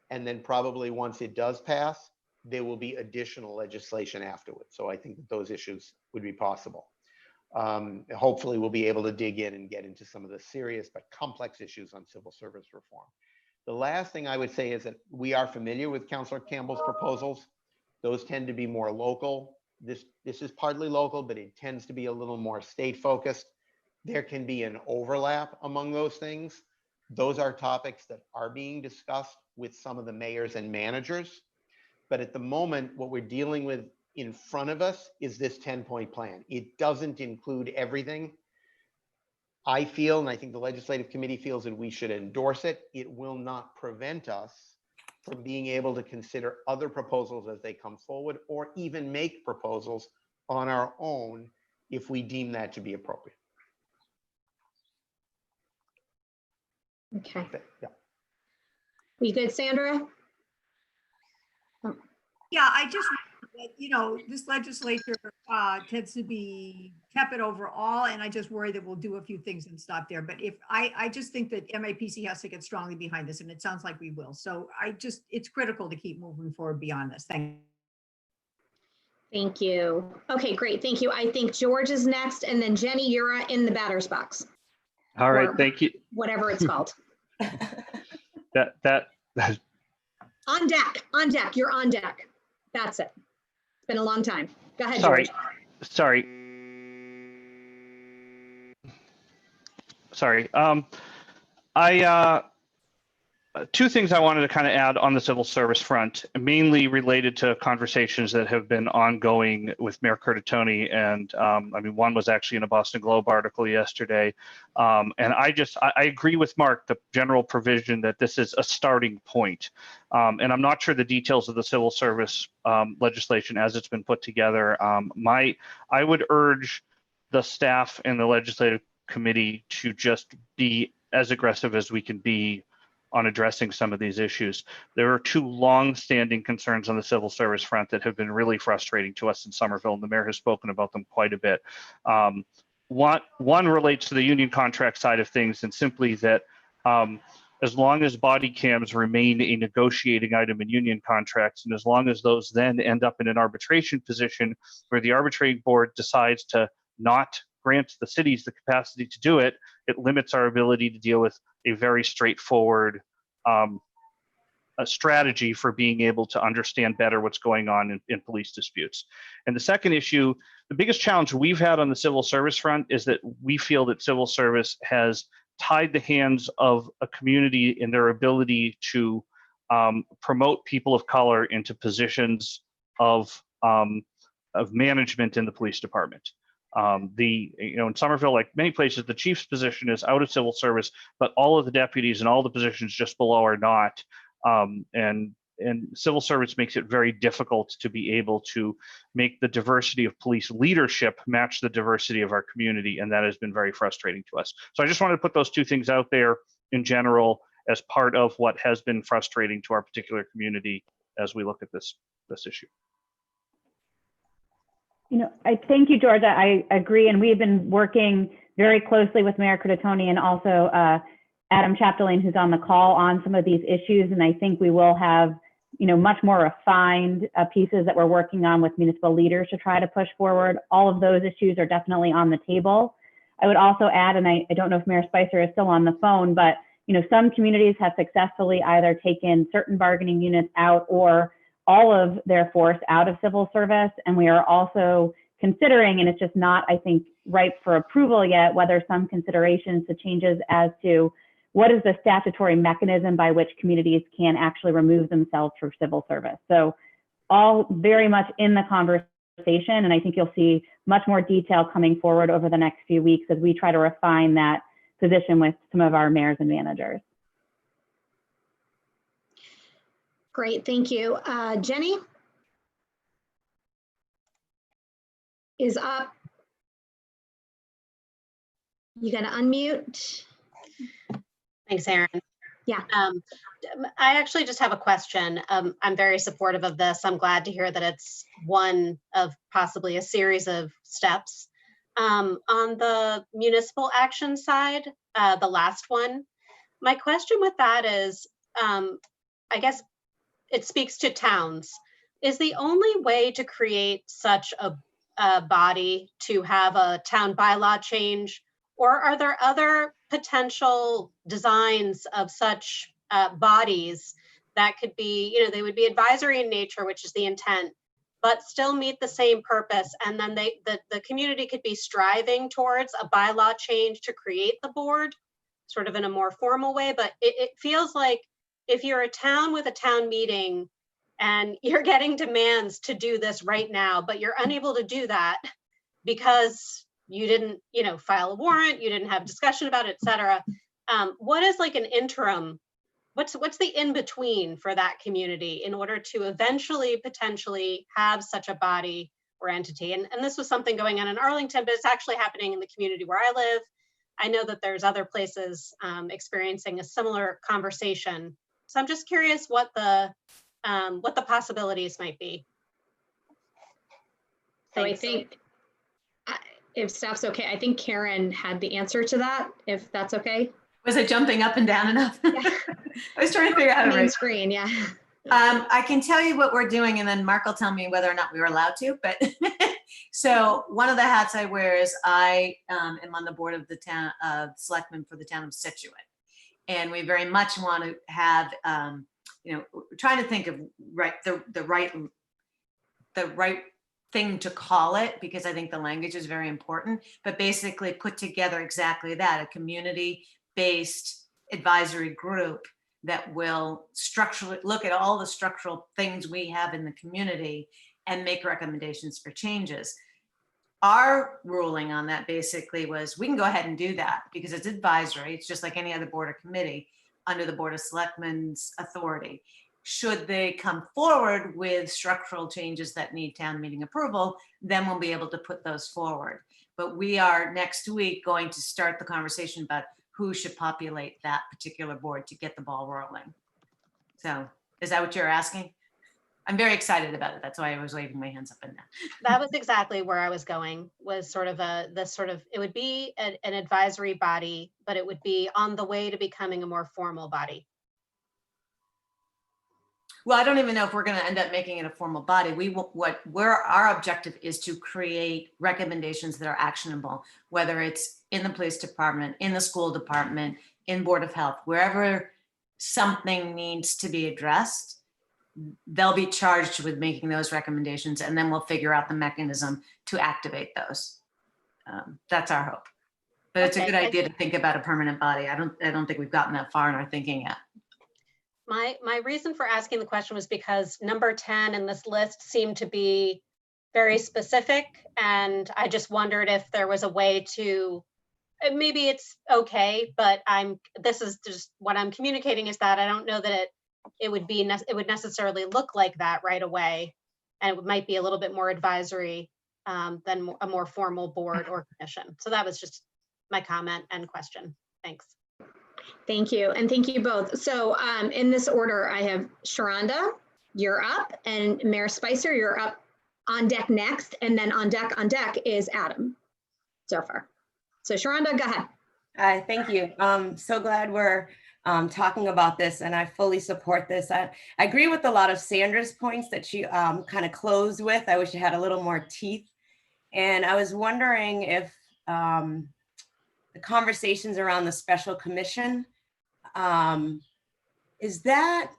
And then probably once it does pass, there will be additional legislation afterwards. So I think that those issues would be possible. Hopefully we'll be able to dig in and get into some of the serious but complex issues on civil service reform. The last thing I would say is that we are familiar with Councillor Campbell's proposals. Those tend to be more local. This is partly local, but it tends to be a little more state focused. There can be an overlap among those things. Those are topics that are being discussed with some of the mayors and managers. But at the moment, what we're dealing with in front of us is this 10-point plan. It doesn't include everything. I feel, and I think the legislative committee feels, that we should endorse it. It will not prevent us from being able to consider other proposals as they come forward, or even make proposals on our own if we deem that to be appropriate. Okay. Yeah. You good, Sandra? Yeah, I just, this legislature tends to be tepid overall, and I just worry that we'll do a few things and stop there. But if I just think that MAPC has to get strongly behind this, and it sounds like we will. So it's critical to keep moving forward beyond this. Thank you. Okay, great. Thank you. I think George is next, and then Jenny, you're in the batter's box. All right, thank you. Whatever it's called. That On deck, you're on deck. That's it. It's been a long time. Go ahead, sorry, George. sorry. Two things I wanted to kind of add on the civil service front, mainly related to conversations that have been ongoing with Mayor Curtatone. And I mean, one was actually in a Boston Globe article yesterday. And I agree with Mark, the general provision that this is a starting point. And I'm not sure the details of the civil service legislation as it's been put together. I would urge the staff and the legislative committee to just be as aggressive as we can be on addressing some of these issues. There are two long-standing concerns on the civil service front that have been really frustrating to us in Somerville, and the mayor has spoken about them quite a bit. One relates to the union contract side of things, and simply that as long as body cams remain a negotiating item in union contracts, and as long as those then end up in an arbitration position where the arbitrating board decides to not grant the cities the capacity to do it, it limits our ability to deal with a very straightforward a strategy for being able to understand better what's going on in police disputes. And the second issue, the biggest challenge we've had on the civil service front is that we feel that civil service has tied the hands of a community in their ability to promote people of color into positions of management in the police department. In Somerville, like many places, the chief's position is out of civil service, but all of the deputies and all the positions just below are not. And civil service makes it very difficult to be able to make the diversity of police leadership match the diversity of our community, and that has been very frustrating to us. So I just wanted to put those two things out there in general as part of what has been frustrating to our particular community as we look at this issue. I thank you, Georgia. I agree, and we've been working very closely with Mayor Curtatone and also Adam Chapdelaine, who's on the call, on some of these issues, and I think we will have much more refined pieces that we're working on with municipal leaders to try to push forward. All of those issues are definitely on the table. I would also add, and I don't know if Mayor Spicer is still on the phone, but some communities have successfully either taken certain bargaining units out or all of their force out of civil service, and we are also considering, and it's just not, I think, ripe for approval yet, whether some considerations to changes as to what is the statutory mechanism by which communities can actually remove themselves from civil service. So all very much in the conversation, and I think you'll see much more detail coming forward over the next few weeks as we try to refine that position with some of our mayors and managers. Great, thank you. Jenny is up. You gotta unmute. Thanks, Erin. Yeah. I actually just have a question. I'm very supportive of this. I'm glad to hear that it's one of possibly a series of steps. On the municipal action side, the last one, my question with that is, I guess it speaks to towns. Is the only way to create such a body to have a town bylaw change, or are there other potential designs of such bodies that could be, they would be advisory in nature, which is the intent, but still meet the same purpose, and then the community could be striving towards a bylaw change to create the board, sort of in a more formal way. But it feels like if you're a town with a town meeting and you're getting demands to do this right now, but you're unable to do that because you didn't, file a warrant, you didn't have discussion about it, et cetera. What is like an interim? What's the in-between for that community in order to eventually potentially have such a body or entity? And this was something going on in Arlington, but it's actually happening in the community where I live. I know that there's other places experiencing a similar conversation. So I'm just curious what the possibilities might be. So I think, if staff's okay, I think Karen had the answer to that, if that's okay. Was it jumping up and down enough? Yeah. I was trying to figure out how to Main screen, yeah. I can tell you what we're doing, and then Mark will tell me whether or not we were allowed to. But so one of the hats I wear is I am on the board of the town selectmen for the town of Situate, and we very much want to have, we're trying to think of the right thing to call it, because I think the language is very important. But basically, put together exactly that, a community-based advisory group that will structurally look at all the structural things we have in the community and make recommendations for changes. Our ruling on that basically was we can go ahead and do that because it's advisory. It's just like any other board or committee under the Board of Selectmen's authority. Should they come forward with structural changes that need town meeting approval, then we'll be able to put those forward. But we are next week going to start the conversation about who should populate that particular board to get the ball rolling. So is that what you're asking? I'm very excited about it. That's why I was waving my hands up and down. That was exactly where I was going, was sort of it would be an advisory body, but it would be on the way to becoming a more formal body. Well, I don't even know if we're going to end up making it a formal body. Our objective is to create recommendations that are actionable, whether it's in the police department, in the school department, in Board of Health, wherever something needs to be addressed, they'll be charged with making those recommendations, and then we'll figure out the mechanism to activate those. That's our hope. But it's a good idea to think about a permanent body. I don't think we've gotten that far in our thinking yet. My reason for asking the question was because number 10 in this list seemed to be very specific, and I just wondered if there was a way to, maybe it's okay, but this is just what I'm communicating, is that I don't know that it would necessarily look like that right away, and it might be a little bit more advisory than a more formal board or commission. So that was just my comment and question. Thanks. Thank you. And thank you both. So in this order, I have Sharonda, you're up, and Mayor Spicer, you're up on deck next. And then on deck is Adam so far. So Sharonda, go ahead. Hi, thank you. So glad we're talking about this, and I fully support this. I agree with a lot of Sandra's points that she kind of closed with. I wish she had a little more teeth. And I was wondering if the conversations around the special commission, is that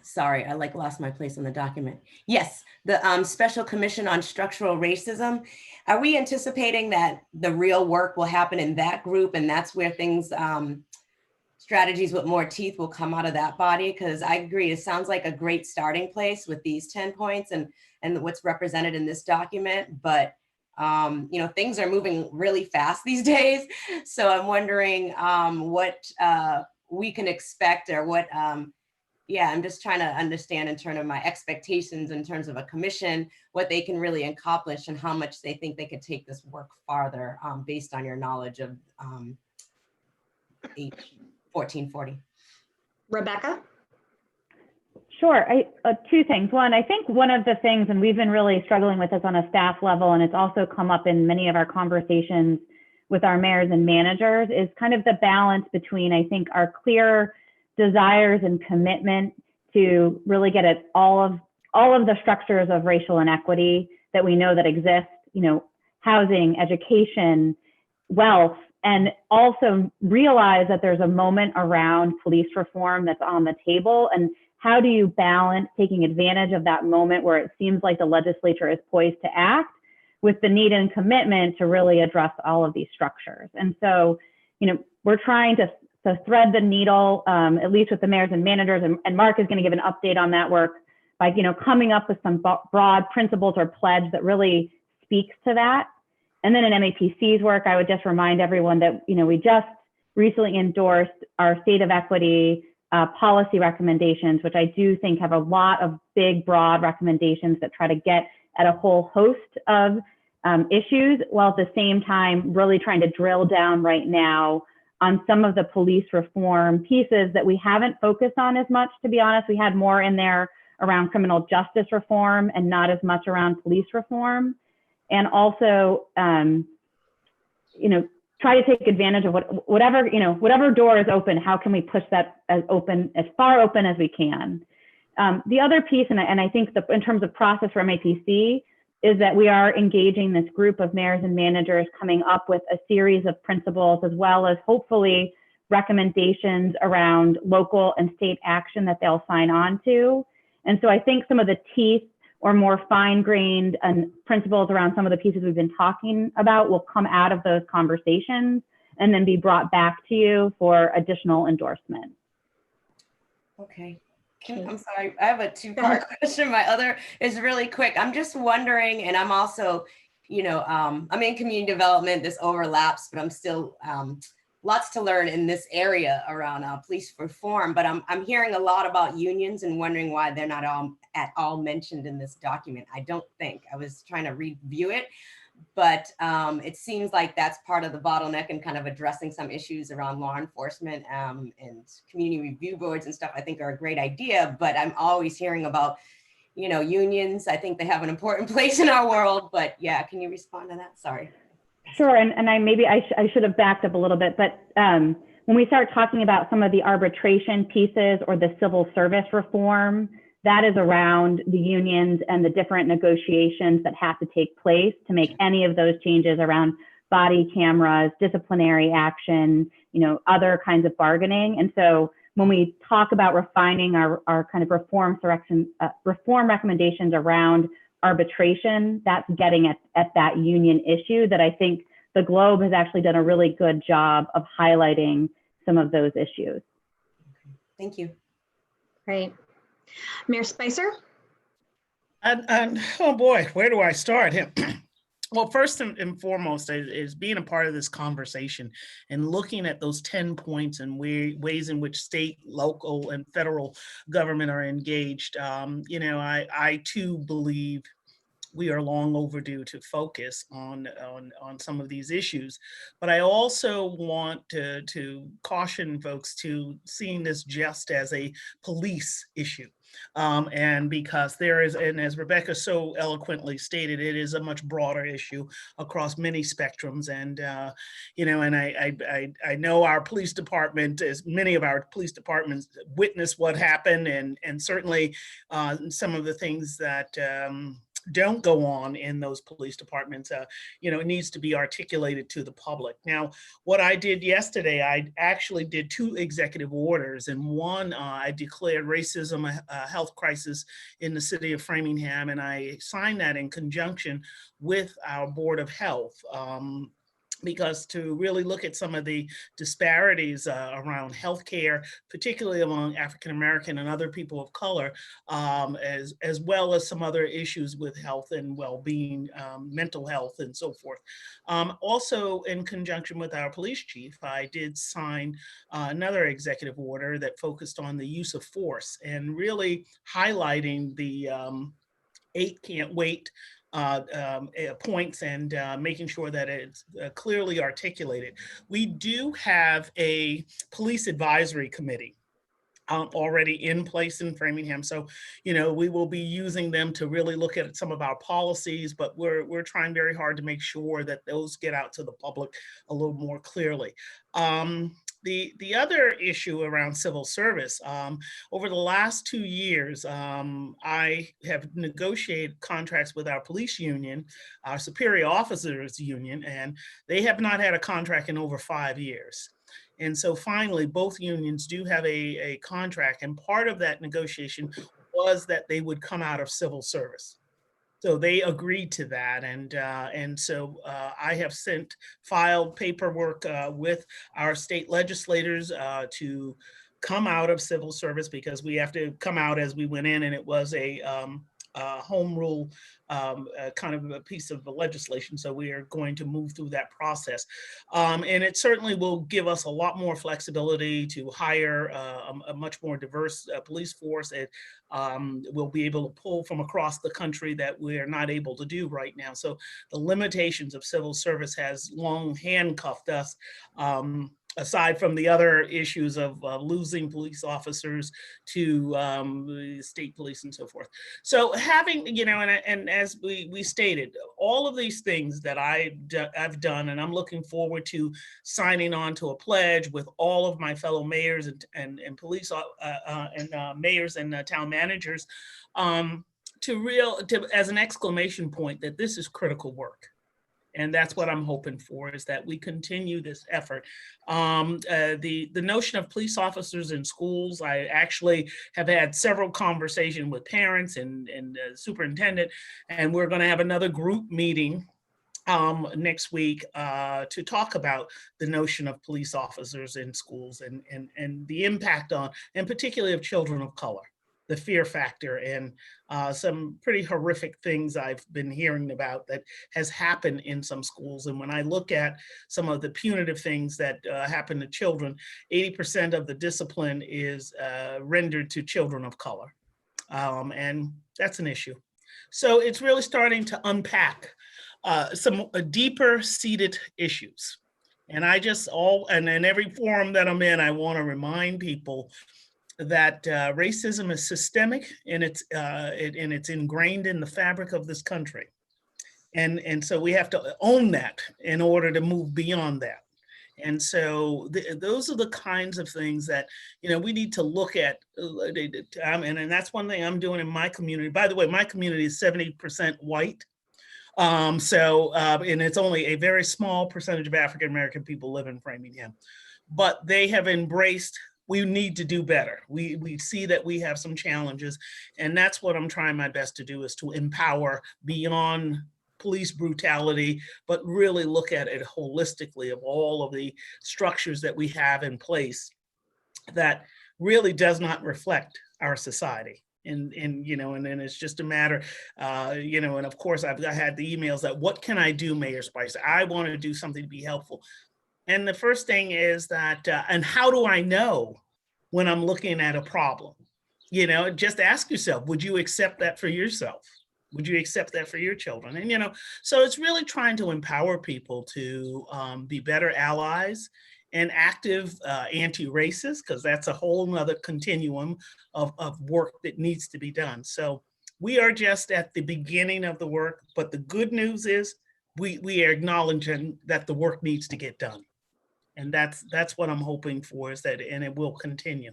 sorry, I lost my place on the document. Yes, the special commission on structural racism. Are we anticipating that the real work will happen in that group, and that's where things, strategies with more teeth will come out of that body? Because I agree, it sounds like a great starting place with these 10 points and what's represented in this document, but things are moving really fast these days. So I'm wondering what we can expect, or what, I'm just trying to understand in terms of my expectations in terms of a commission, what they can really accomplish and how much they think they could take this work farther based on your knowledge of H 1440. Rebecca? Sure. Two things. One, I think one of the things, and we've been really struggling with this on a staff level, and it's also come up in many of our conversations with our mayors and managers, is kind of the balance between, I think, our clear desires and commitment to really get at all of the structures of racial inequity that we know that exist, housing, education, wealth, and also realize that there's a moment around police reform that's on the table. And how do you balance taking advantage of that moment where it seems like the legislature is poised to act with the need and commitment to really address all of these structures? And so, we're trying to thread the needle, at least with the mayors and managers, and Mark is going to give an update on that work by, coming up with some broad principles or pledge that really speaks to that. And then in MAPC's work, I would just remind everyone that, we just recently endorsed our State of Equity policy recommendations, which I do think have a lot of big, broad recommendations that try to get at a whole host of issues, while at the same time really trying to drill down right now on some of the police reform pieces that we haven't focused on as much, to be honest. We had more in there around criminal justice reform and not as much around police reform. And also, try to take advantage of whatever door is open, how can we push that as far open as we can? The other piece, and I think in terms of process for MAPC, is that we are engaging this group of mayors and managers, coming up with a series of principles, as well as hopefully recommendations around local and state action that they'll sign on to. And so I think some of the teeth or more fine-grained principles around some of the pieces we've been talking about will come out of those conversations and then be brought back to you for additional endorsement. Okay. I'm sorry, I have a two-part question. My other is really quick. I'm just wondering, and I'm also, I'm in community development, this overlaps, but I'm still lots to learn in this area around police reform, but I'm hearing a lot about unions and wondering why they're not at all mentioned in this document. I don't think. I was trying to review it, But it seems like that's part of the bottleneck and kind of addressing some issues around law enforcement and community review boards and stuff I think are a great idea, but I'm always hearing about, you know, unions. I think they have an important place in our world, but yeah, can you respond to that? Sorry. Sure, and I should have backed up a little bit, but when we start talking about some of the arbitration pieces or the civil service reform, that is around the unions and the different negotiations that have to take place to make any of those changes around body cameras, disciplinary action, you know, other kinds of bargaining. And so when we talk about refining our kind of reform recommendations around arbitration, that's getting at that union issue that I think the Globe has actually done a really good job of highlighting some of those issues. Thank you. Great. Mayor Spicer? And oh boy, where do I start? Well, first and foremost is being a part of this conversation and looking at those 10 points and ways in which state, local, and federal government are engaged. You know, I too believe we are long overdue to focus on some of these issues. But I also want to caution folks to seeing this just as a police issue. And because there is, and as Rebecca so eloquently stated, it is a much broader issue across many spectrums. And, you know, and I know our police department, as many of our police departments witnessed what happened, and certainly some of the things that don't go on in those police departments, you know, it needs to be articulated to the public. Now, what I did yesterday, I actually did 2 executive orders, and one, I declared racism a health crisis in the city of Framingham, and I signed that in conjunction with our Board of Health. Because to really look at some of the disparities around healthcare, particularly among African-American and other people of color, as well as some other issues with health and well-being, mental health and so forth. Also, in conjunction with our police chief, I did sign another executive order that focused on the use of force and really highlighting the 8 can't wait points and making sure that it's clearly articulated. We do have a police advisory committee already in place in Framingham. So, you know, we will be using them to really look at some of our policies, but we're trying very hard to make sure that those get out to the public a little more clearly. The other issue around civil service, over the last 2 years, I have negotiated contracts with our police union, our superior officers union, and they have not had a contract in over 5 years. And so finally, both unions do have a contract, and part of that negotiation was that they would come out of civil service. So they agreed to that, and so I have filed paperwork with our state legislators to come out of civil service, because we have to come out as we went in, and it was a home rule kind of a piece of the legislation. So we are going to move through that process. And it certainly will give us a lot more flexibility to hire a much more diverse police force. It will be able to pull from across the country that we're not able to do right now. So the limitations of civil service has long handcuffed us. Aside from the other issues of losing police officers to state police and so forth. So having, you know, and as we stated, all of these things that I've done, and I'm looking forward to signing on to a pledge with all of my fellow mayors and police and mayors and town managers as an exclamation point that this is critical work. And that's what I'm hoping for, is that we continue this effort. The notion of police officers in schools, I actually have had several conversations with parents and superintendent, and we're going to have another group meeting next week to talk about the notion of police officers in schools and the impact on, and particularly of children of color, the fear factor, and some pretty horrific things I've been hearing about that has happened in some schools. And when I look at some of the punitive things that happen to children, 80% of the discipline is rendered to children of color. And that's an issue. So it's really starting to unpack some deeper seated issues. And I just and in every forum that I'm in, I want to remind people that racism is systemic and it's ingrained in the fabric of this country. And so we have to own that in order to move beyond that. And so those are the kinds of things that, we need to look at. And that's one thing I'm doing in my community. By the way, my community is 70% white. And it's only a very small percentage of African-American people live in Framingham, but they have embraced, we need to do better. We see that we have some challenges, and that's what I'm trying my best to do, is to empower beyond police brutality, but really look at it holistically of all of the structures that we have in place that really does not reflect our society. And then it's just a matter, and of course I had the emails that, what can I do, Mayor Spicer? I want to do something to be helpful. And the first thing is that, and how do I know when I'm looking at a problem? Just ask yourself, would you accept that for yourself? Would you accept that for your children? And, so it's really trying to empower people to be better allies and active anti-racist, because that's a whole nother continuum of work that needs to be done. So we are just at the beginning of the work, but the good news is we are acknowledging that the work needs to get done. And that's what I'm hoping for, is that, and it will continue.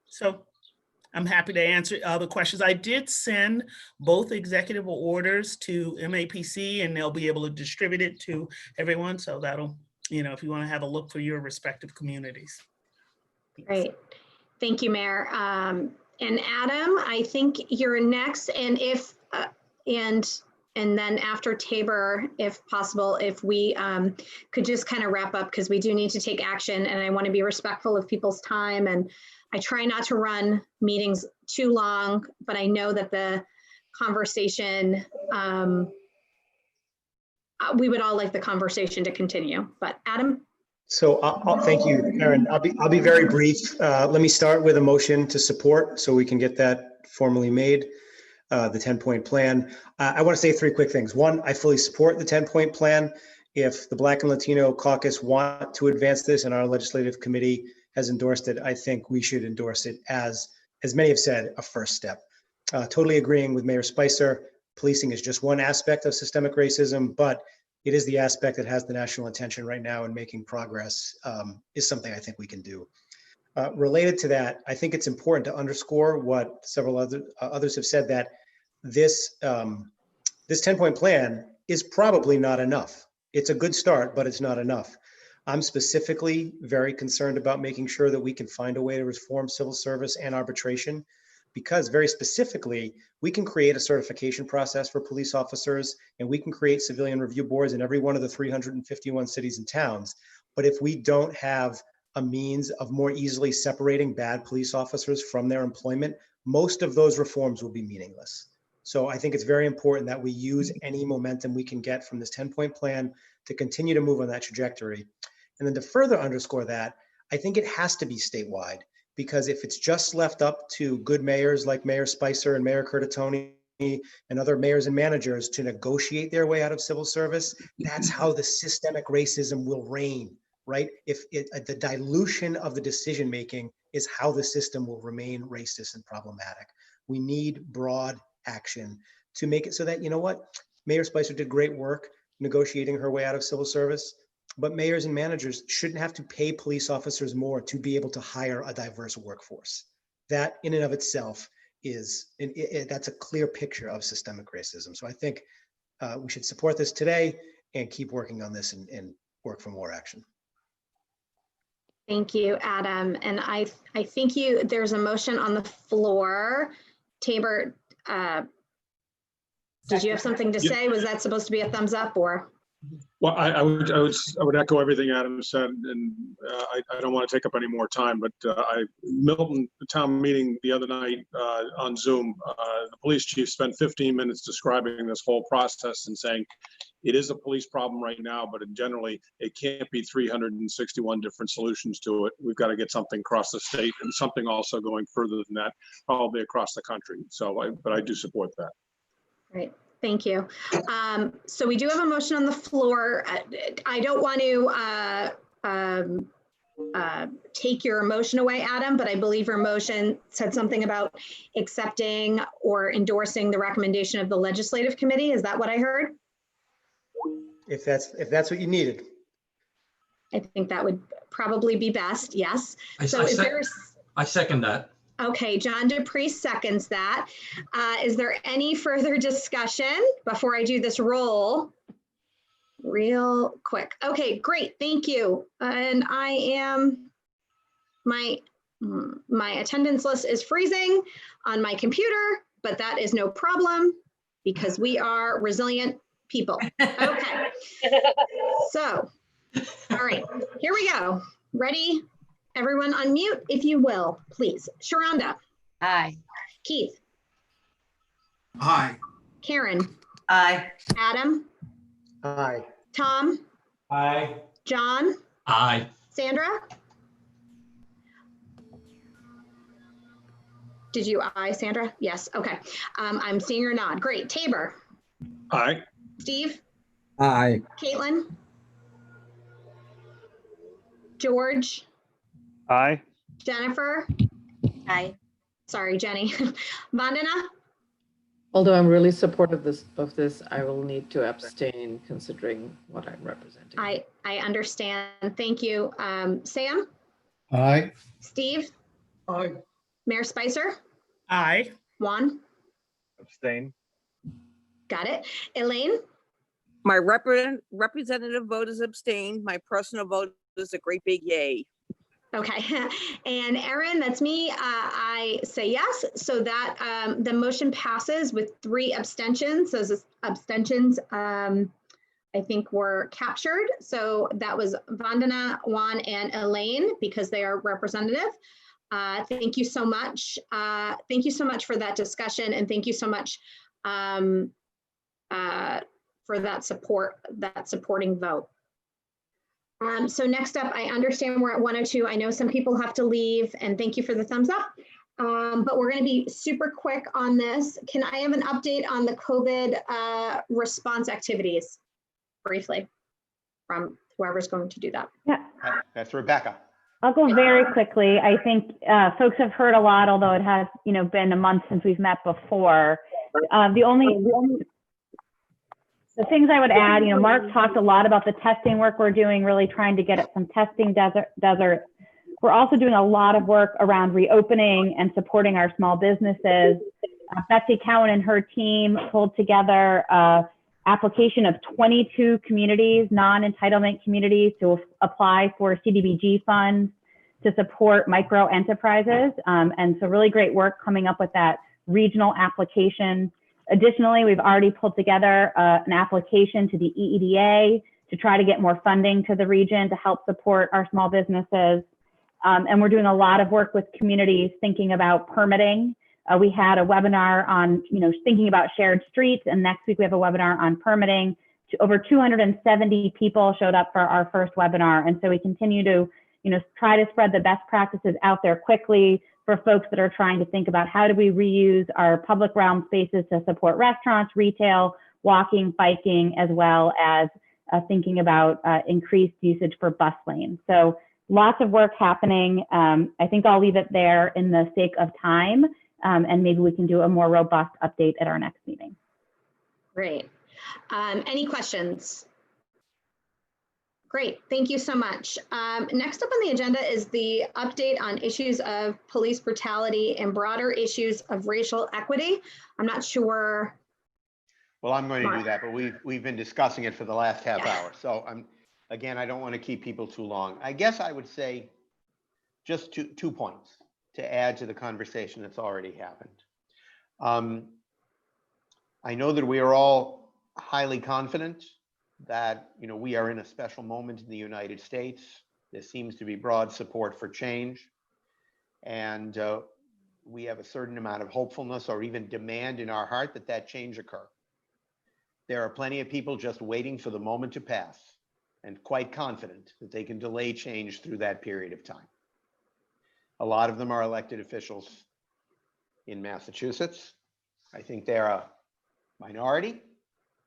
So I'm happy to answer other questions. I did send both executive orders to MAPC, and they'll be able to distribute it to everyone. So that'll, if you want to have a look for your respective communities. Great. Thank you, Mayor. And Adam, I think you're next. And if, and then after Tabor, if possible, if we could just kind of wrap up, because we do need to take action, and I want to be respectful of people's time. And I try not to run meetings too long, but I know that the conversation, we would all like the conversation to continue. But Adam? So I'll thank you, Erin. I'll be very brief. Let me start with a motion to support, so we can get that formally made. The 10-point plan. I want to say three quick things. One, I fully support the 10-point plan. If the Black and Latino caucus want to advance this and our legislative committee has endorsed it, I think we should endorse it as many have said, a first step. Totally agreeing with Mayor Spicer. Policing is just one aspect of systemic racism, but it is the aspect that has the national attention right now, and making progress is something I think we can do. Related to that, I think it's important to underscore what several others have said, that this 10-point plan is probably not enough. It's a good start, but it's not enough. I'm specifically very concerned about making sure that we can find a way to reform civil service and arbitration, because very specifically, we can create a certification process for police officers, and we can create civilian review boards in every one of the 351 cities and towns. But if we don't have a means of more easily separating bad police officers from their employment, most of those reforms will be meaningless. So I think it's very important that we use any momentum we can get from this 10-point plan to continue to move on that trajectory. And then to further underscore that, I think it has to be statewide, because if it's just left up to good mayors like Mayor Spicer and Mayor Curtatone and other mayors and managers to negotiate their way out of civil service, that's how the systemic racism will reign, right? The dilution of the decision-making is how the system will remain racist and problematic. We need broad action to make it so that, Mayor Spicer did great work negotiating her way out of civil service, but mayors and managers shouldn't have to pay police officers more to be able to hire a diverse workforce. That in and of itself that's a clear picture of systemic racism. So I think we should support this today and keep working on this and work for more action. Thank you, Adam. And I think there's a motion on the floor. Tabor, did you have something to say? Was that supposed to be a thumbs up, or? Well, I would echo everything Adam said, and I don't want to take up any more time, but Milton town meeting the other night on Zoom, the police chief spent 15 minutes describing this whole process and saying it is a police problem right now, but generally it can't be 361 different solutions to it. We've got to get something across the state, and something also going further than that, probably across the country. So, but I do support that. Great. Thank you. So we do have a motion on the floor. I don't want to take your motion away, Adam, but I believe your motion said something about accepting or endorsing the recommendation of the legislative committee. Is that what I heard? If that's what you needed. I think that would probably be best. Yes. I second that. Okay, John Dupree seconds that. Is there any further discussion before I do this roll? Real quick. Okay, great. Thank you. And I am, my attendance list is freezing on my computer, but that is no problem because we are resilient people. Okay. So, all right, here we go. Ready? Everyone unmute, if you will, please. Sharonda. Aye. Keith. Aye. Karen. Aye. Adam. Aye. Tom. Aye. John. Aye. Sandra. Did you aye, Sandra? Yes, okay. I'm seeing your nod. Great. Tabor. Aye. Steve. Aye. Caitlin. George. Aye. Jennifer. Aye. Sorry, Jenny. Vandana. Although I'm really supportive of this, I will need to abstain considering what I'm representing. I understand. Thank you. Sam. Aye. Steve. Aye. Mayor Spicer. Aye. Juan. Abstain. Got it. Elaine. My representative vote is abstained. My personal vote is a great big yay. Okay, and Erin, that's me. I say yes, so that the motion passes with 3 abstentions. Those abstentions, I think, were captured. So that was Vandana, Juan, and Elaine because they are representative. Thank you so much. Thank you so much for that discussion, and thank you so much for that support, that supporting vote. So next up, I understand we're at 1:02. I know some people have to leave, and thank you for the thumbs up. But we're going to be super quick on this. Can I have an update on the COVID response activities briefly from whoever's going to do that? Yeah. That's Rebecca. I'll go very quickly. I think folks have heard a lot, although it has, been a month since we've met before. The things I would add, Mark talked a lot about the testing work we're doing, really trying to get at some testing desert. We're also doing a lot of work around reopening and supporting our small businesses. Betsy Cowan and her team pulled together an application of 22 communities, non-entitlement communities, to apply for CDBG funds to support micro enterprises. And so really great work coming up with that regional application. Additionally, we've already pulled together an application to the EEDA to try to get more funding to the region to help support our small businesses. And we're doing a lot of work with communities thinking about permitting. We had a webinar on, thinking about shared streets, and next week we have a webinar on permitting. Over 270 people showed up for our first webinar, and so we continue to, try to spread the best practices out there quickly for folks that are trying to think about how do we reuse our public realm spaces to support restaurants, retail, walking, biking, as well as thinking about increased usage for bus lanes. So lots of work happening. I think I'll leave it there in the sake of time, and maybe we can do a more robust update at our next meeting. Great. Any questions? Great, thank you so much. Next up on the agenda is the update on issues of police brutality and broader issues of racial equity. I'm not sure. Well, I'm going to do that, but we've been discussing it for the last half hour. So again, I don't want to keep people too long. I guess I would say just two points to add to the conversation that's already happened. I know that we are all highly confident that we are in a special moment in the United States. There seems to be broad support for change, and we have a certain amount of hopefulness or even demand in our heart that that change occur. There are plenty of people just waiting for the moment to pass and quite confident that they can delay change through that period of time. A lot of them are elected officials in Massachusetts. I think they're a minority,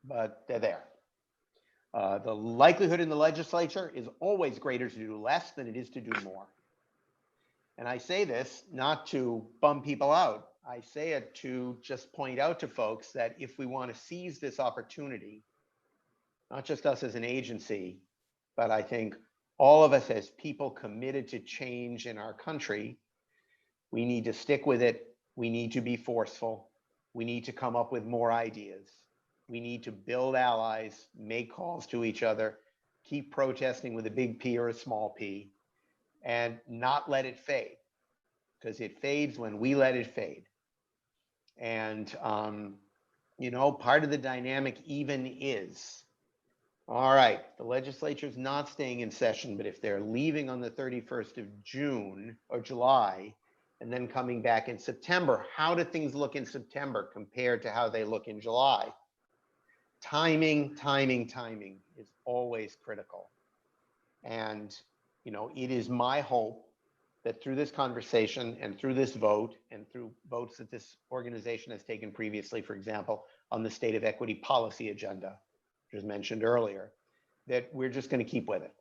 but they're there. The likelihood in the legislature is always greater to do less than it is to do more. And I say this not to bum people out. I say it to just point out to folks that if we want to seize this opportunity, not just us as an agency, but I think all of us as people committed to change in our country, we need to stick with it. We need to be forceful. We need to come up with more ideas. We need to build allies, make calls to each other, keep protesting with a big P or a small p, and not let it fade, because it fades when we let it fade. And, you know, part of the dynamic even is, all right, the legislature's not staying in session, but if they're leaving on the 31st of June or July, and then coming back in September, how do things look in September compared to how they look in July? Timing is always critical. And, you know, it is my hope that through this conversation and through this vote and through votes that this organization has taken previously, for example, on the state of equity policy agenda, which was mentioned earlier, that we're just going to keep with it.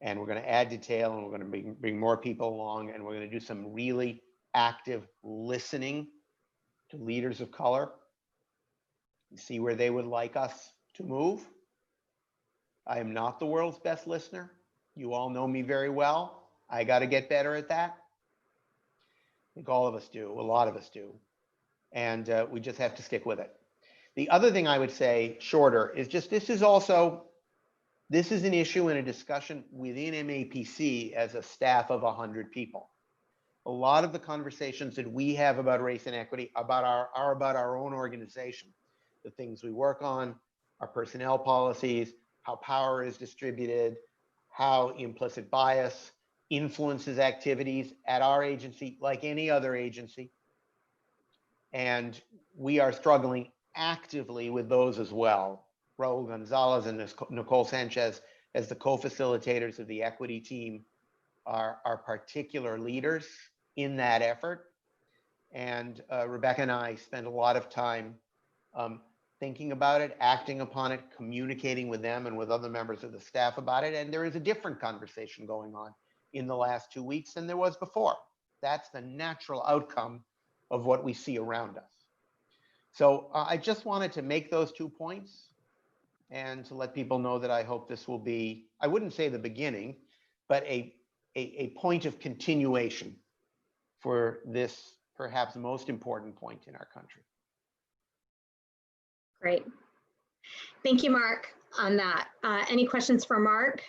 And we're going to add detail, and we're going to bring more people along, and we're going to do some really active listening to leaders of color, and see where they would like us to move. I am not the world's best listener. You all know me very well. I got to get better at that. I think all of us do, a lot of us do. And we just have to stick with it. The other thing I would say, shorter, is just this is an issue and a discussion within MAPC as a staff of 100 people. A lot of the conversations that we have about race and equity are about our own organization, the things we work on, our personnel policies, how power is distributed, how implicit bias influences activities at our agency like any other agency. And we are struggling actively with those as well. Raul Gonzalez and Nicole Sanchez, as the co-facilitators of the equity team, are particular leaders in that effort. And Rebecca and I spend a lot of time thinking about it, acting upon it, communicating with them and with other members of the staff about it. And there is a different conversation going on in the last 2 weeks than there was before. That's the natural outcome of what we see around us. So I just wanted to make those 2 points and to let people know that I hope this will be, I wouldn't say the beginning, but a point of continuation for this perhaps most important point in our country. Great. Thank you, Mark, on that. Any questions for Mark?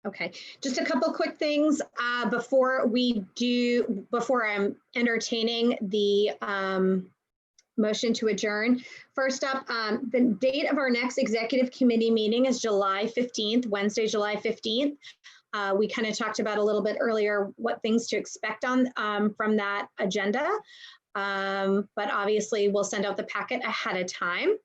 Okay, just a couple quick things before I'm entertaining the motion to adjourn. First up, the date of our next executive committee meeting is July 15th, Wednesday, July 15th. We kind of talked about a little bit earlier what things to expect on from that agenda, but obviously we'll send out the packet ahead of time.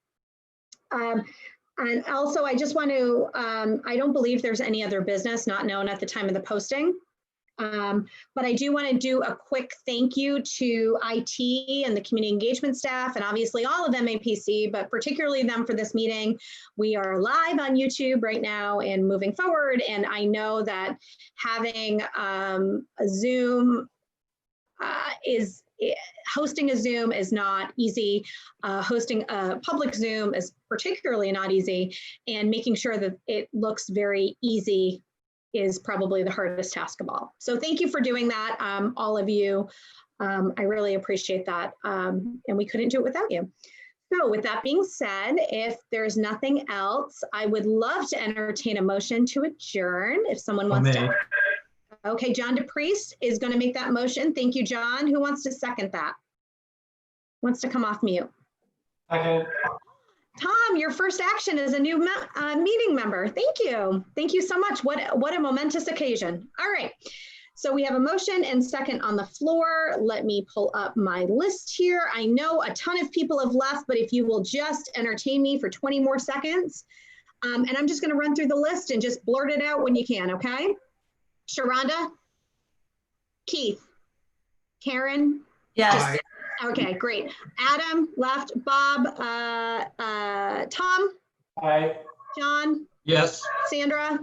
And also, I just want to, I don't believe there's any other business not known at the time of the posting. But I do want to do a quick thank you to IT and the community engagement staff, and obviously all of MAPC, but particularly them for this meeting. We are live on YouTube right now and moving forward. And I know that having a Zoom hosting a Zoom is not easy. Hosting a public Zoom is particularly not easy, and making sure that it looks very easy is probably the hardest task of all. So thank you for doing that, all of you. I really appreciate that, and we couldn't do it without you. So with that being said, if there's nothing else, I would love to entertain a motion to adjourn if someone wants to. Okay, John DePriest is going to make that motion. Thank you, John. Who wants to second that? Wants to come off mute? Second. Tom, your first action as a new meeting member. Thank you. Thank you so much. What a momentous occasion. All right. So we have a motion and second on the floor. Let me pull up my list here. I know a ton of people have left, but if you will just entertain me for 20 more seconds. And I'm just going to run through the list and just blurt it out when you can, okay? Sharonda? Keith? Karen? Yes. Okay, great. Adam left, Bob, Tom, Aye. John, Yes. Sandra,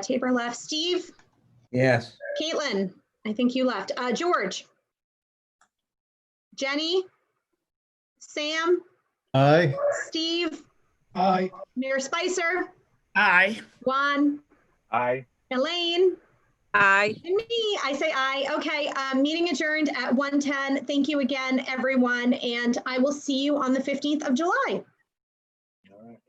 Tabor left, Steve, Yes. Caitlin, I think you left, George, Jenny, Sam, Aye. Steve, Aye. Mayor Spicer, Aye. Juan, Aye. Elaine, Aye. and me, I say aye. Okay, meeting adjourned at 1:10. Thank you again, everyone, and I will see you on the 15th of July. All right.